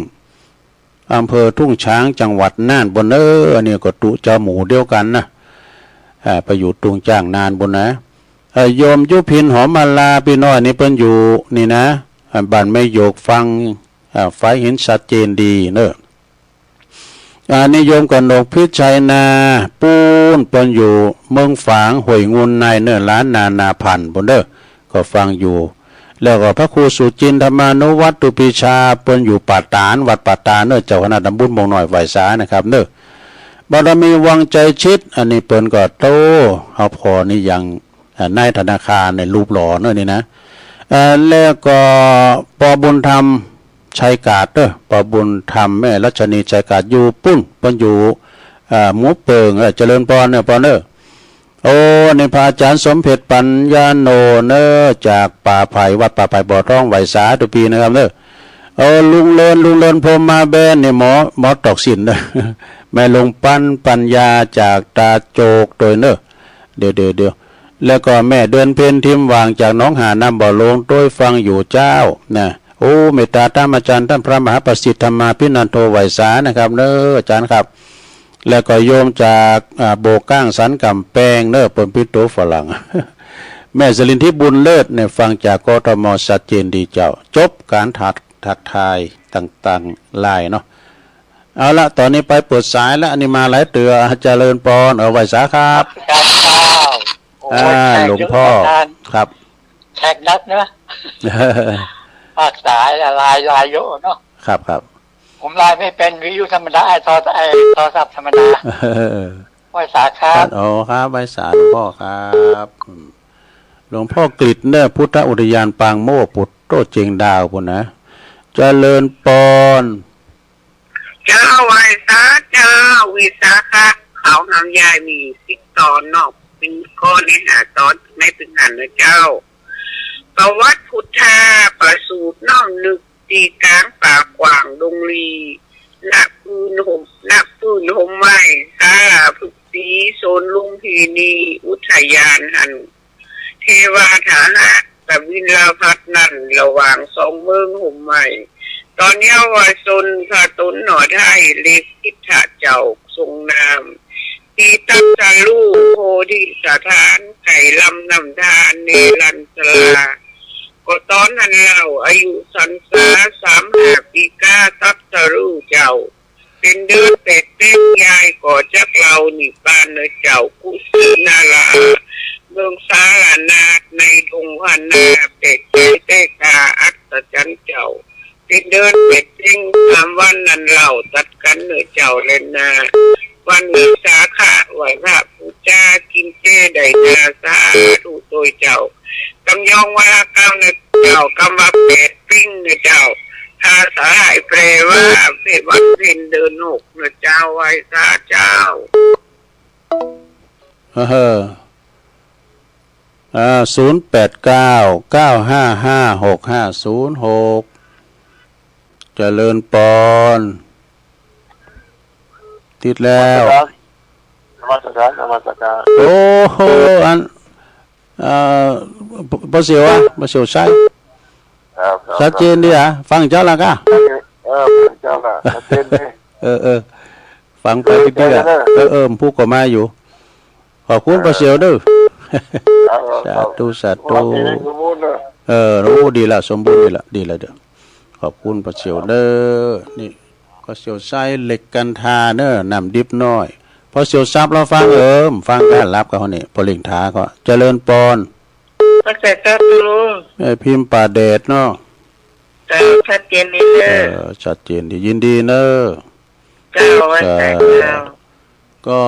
Speaker 3: อำเภอทุ่งช้างจังหวัดน่านบนอันนี้ก็ตุจาหมูเดียวกันนะไปอยู่ตุงจ้างนานบนนะโยมยุพินหอมมาลาพี่น้อยนี่เปิ้นอยู่นี่นะบ้านไม่โยกฟังไฟเห็นชัดเจนดีเนอะนิยมกันดอกพิชัยนาปูนเปิ้นอยู่เมืองฝางห้วยงุนในเนอะล้านนาพันบนเด้อก็ฟังอยู่แล้วก็พระครูสุจินธรรมานุวัตตุปิชาเปิ้นอยู่ป่าตานวัดป่าตานเนอะเจ้าคณะตำบลมงน้อยไหวสานะครับเนอะบารมีวังใจชิดอันนี้เปิ้นก็โตเฮาพอนี่ยังนายธนาคารในรูปหล่อเนอะนี่นะแล้วก็ปอบุญธรรมชัยกาดเด้อปอบุญธรรมแม่รัชนีชัยกาดอยู่ปุ้นเปิ้นอยู่หมู่เปิงเจริญพรเนอะปอเนอะโอ้ในพระอาจารย์สมเพชรปัญญาโนเนอจากป่าไผ่วัดป่าไผ่บ่อท้องไหวสาตุปีนะครับเนอลุงเลินพรมมาแบนนี่หมอตอกสินเนอแม่ลงปัญญาจากตาโจกโดยเนอเดี๋ยวแล้วก็แม่เดินเพนทิมวางจากน้องหาน้ำบ่อลงโดยฟังอยู่เจ้านะโอ้เมตตาธรรมอาจารย์ท่านพระมหาประสิทธิ์ธรรมาภินันโทไหวสานะครับเนออาจารย์ครับแล้วก็โยมจากโบก้างสันกำแพงเนอปนพิโตฝรั่ง แม่สลินทิบุญเลิศเนี่ยฟังจากกทมชัดเจนดีเจ้าจบการทักทายต่างๆลายเนาะเอาละตอนนี้ไปเปิดสายแล้วอันนี้มาหลายเตือเจริญปอนไหวสาครับหลวงพ่อครับ
Speaker 4: แขกนัดนะภาคสายลายเยอะเนาะ
Speaker 3: ครับ
Speaker 4: ผมลายไม่เป็นวิทยุธรรมดาโทรศัพท์ธรรมดาไหวสาครับ
Speaker 3: อ๋อครับไหวสาหลวงพ่อครับหลวงพ่อกฤษเนี่ยพุทธอุทยานปางโม่ปุตโตเจงดาวพุ่นนะเจริญปอน
Speaker 5: เจ้าไหวสาเจ้าวิสาขะเขาทำยายมี10 ตอนนอกเป็นข้อเนื้อหาตอนไม่เป็นอันนะเจ้าประวัติพุทธาประสูตรน้อมนึกตีกลางป่า ว่างดงลีนักปืนห่มไม้สาลาฝึกสีโซนลุงพีนีอุทยานหันเทวาฐานะกับวินลาพัดนั่นระหว่างสองเมืองห่มไม้ตอนเยาวชนพาตนหน่อได้เล็กคิดถาเจ้าทรงนามที่ตักตะลูโพธิสถานไก่ลำนำทานเนรันสลาก็ตอนนั้นเราอายุสันสา35 ปีก้าตักตะลูเจ้าเป็นเดือนเป็ดเต้นยายก่อจักเรานี่ปานเนเจ้ากุศินาลาเมืองสาลานาดในดงพันนาเป็ดเตกาอัศจรรย์เจ้าเป็นเดินเป็ดเต้ง3 วันนั้นเราตัดกันเนเจ้าเล่นนาวันวิสาขะไหวพระพุทธากินเจได้นาสาธุโดยเจ้ากำยองวาเก้าเนเจ้ากำว่าเป็ดปิ้งเนเจ้าภาษาไทยแปลว่าเป็นวันเพ็ญเดือน6เนเจ้าไหวสาเจ้า
Speaker 3: 089 955 6506เจริญปอนติดแล้ว
Speaker 6: นมัสการ
Speaker 3: โอ้โหอันบ่เสียวอ่ะบ่เสียวใช่ชัดเจนดีอ่ะฟังเจ้าละก็
Speaker 6: เจ้าละชัดเจนดิ
Speaker 3: ฟังไปดีๆอ่ะผู้ก็มาอยู่ขอบคุณบ่เสียวเด้อสาธุรู้ดีละสมบูรณ์ดีละเด้อขอบคุณบ่เสียวเด้อนี่ก็เสียวใช้เหล็กกันทาเนอะน้ำดิบน้อยพอเสียวซับเราฟังฟังการรับกับเขาเนี่ยพอเล่งทาก็เจริญปอน
Speaker 5: พระเจ้าลุง
Speaker 3: พิมพ์ป่าเดชเนาะ
Speaker 5: ชัดเจนดีเนอะ
Speaker 3: ชัดเจนดียินดีเนอะ
Speaker 5: เจ้าวันแต่เจ้า
Speaker 3: ก็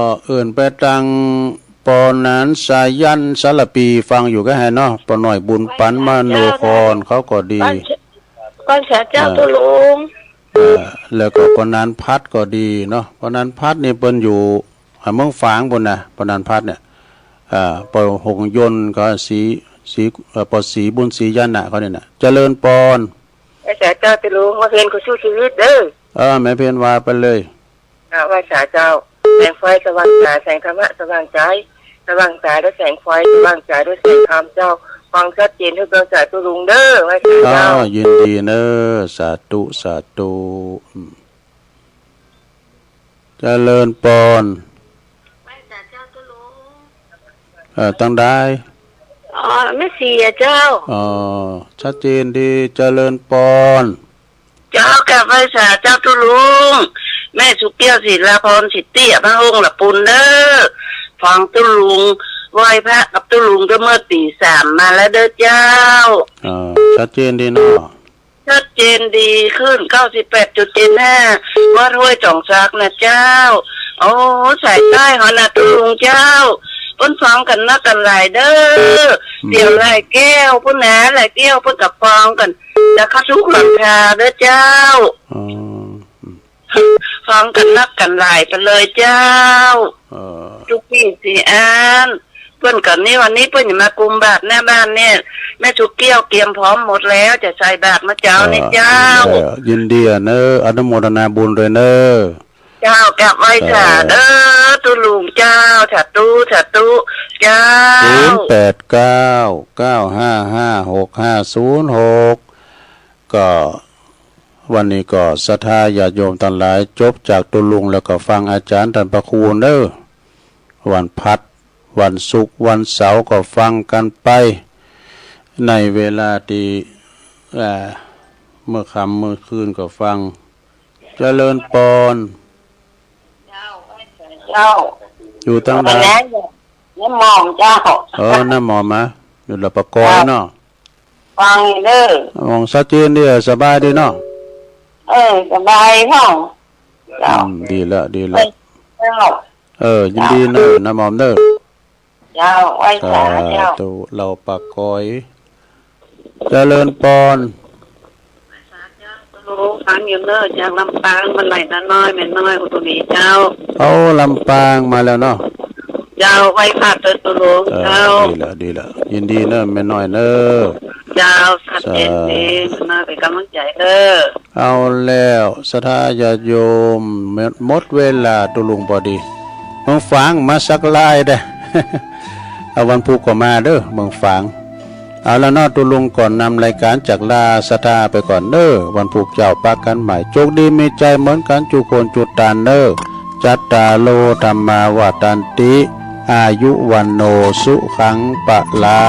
Speaker 3: ไปตังปอนั้นสายันสารปีฟังอยู่ก็ให้เนาะปอหน่อยบุญปันมาโนครเขาก็ดี
Speaker 5: ก้อนเจ้าตัวลุง
Speaker 3: แล้วก็ปนันพัดก็ดีเนาะปนันพัดนี่เปิ้นอยู่เมืองฝางบนนะปนันพัดเนี่ยปอหงยนต์ก็สีปอสีบุญศรียันน่ะเขาเนี่ยน่ะเจริญปอน
Speaker 5: ไอ้สาเจ้าตัวลุงมาเพียนกูสู้ชีวิตเด้อ
Speaker 3: แม่เพียนว่าไปเลย
Speaker 5: ว่าสาเจ้าแสงไฟสว่างตาแสงธรรมะสว่างใจสว่างตาด้วยแสงไฟสว่างใจด้วยแสงธรรมเจ้าฟังชัดเจนทุกเรื่องสาธุลุงเด้อไว้เจ้า
Speaker 3: ยินดีเนอะสาธุเจริญปอน
Speaker 5: ไว้สาเจ้าตุลุง
Speaker 3: ตั้งได้
Speaker 5: ไม่เสียเจ้า
Speaker 3: ชัดเจนดีเจริญปอน
Speaker 5: เจ้ากับไว้สาเจ้าตุลุงแม่สุเกี้ยวศิลาพรสิทธิ์เตี้ยพระองค์ละปุนเด้อฟังตุลุงไหว้พระกับตุลุงก็เมื่อตี 3มาแล้วเด้อเจ้า
Speaker 3: ชัดเจนดีเนาะ
Speaker 5: ชัดเจนดีขึ้น 98.75 วัดห้วยจ่องซักนะเจ้าโอ้ใส่ใต้หอนะตุลุงเจ้าพ้นฟังกันนักกันหลายเด้อเดี๋ยวหลายแก้วพ้นหนาหลายแก้วพ้นกับฟังกันจะเข้าทุกหลังคาเด้อเจ้าฟังกันนักกันหลายไปเลยเจ้าทุกปีสี่อันเพื่อนกันนี่วันนี้เพื่อนอย่ามากุมบาทหน้าบ้านเนี่ยแม่ทุกเกี้ยวเตรียมพร้อมหมดแล้วจะใส่บาทมาเจ้านี่เจ้า
Speaker 3: ยินดีเนอะอนุโมทนาบุญด้วยเนอะ
Speaker 5: เจ้ากลับไว้จ้าตุลุงเจ้าฉัตตุเจ้า
Speaker 3: 089 955 6506ก็วันนี้ก็ศรัทธาญาติโยมทั้งหลายจบจากตุลุงแล้วก็ฟังอาจารย์ท่านพระครูเด้อวันพัดวันศุกร์วันเสาร์ก็ฟังกันไปในเวลาที่เมื่อค่ำเมื่อคืนก็ฟังเจริญปอน
Speaker 5: เจ้า
Speaker 3: อยู่ตั้งแต่
Speaker 5: น้ำหมอมเจ้า
Speaker 3: น้ำหมอมมาอยู่ละปะกอยเนาะ
Speaker 5: ฟังเด้อ
Speaker 3: มองชัดเจนดีสบายดีเนาะ
Speaker 5: สบายพ่อ
Speaker 3: ดีละยินดีเนอะน้ำหมอมเด้อ
Speaker 5: เจ้าไว้สาเจ้า
Speaker 3: ตัวเราปากคอยเจริญปอน
Speaker 5: รู้ฟังอยู่เนอะจากลำปางมันไหลน้อยแม่น้อยอุตุนีเจ้า
Speaker 3: ลำปางมาแล้วเนาะ
Speaker 5: เจ้าไว้ผ่าตัวลุงเจ้า
Speaker 3: ดีละยินดีเนอะแม่น้อยเนอะ
Speaker 5: เจ้าสัตว์เองมาเป็นกำลังใจ
Speaker 3: เอาแล้วศรัทธาญาติโยมหมดเวลาตุลุงพอดีเมืองฝางมาสักลายได้ เอาวันพุธก็มาเด้อเมืองฝางเอาแล้วนอตุลุงก่อนนำรายการจากลาศรัทธาไปก่อนเด้อวันพุธเจ้าปากกันใหม่โชคดีมีใจเหมือนกันจุโคนจุตานเด้อจัตตาโลธรรมาวาตันติอายุวันโนสุขังปะลา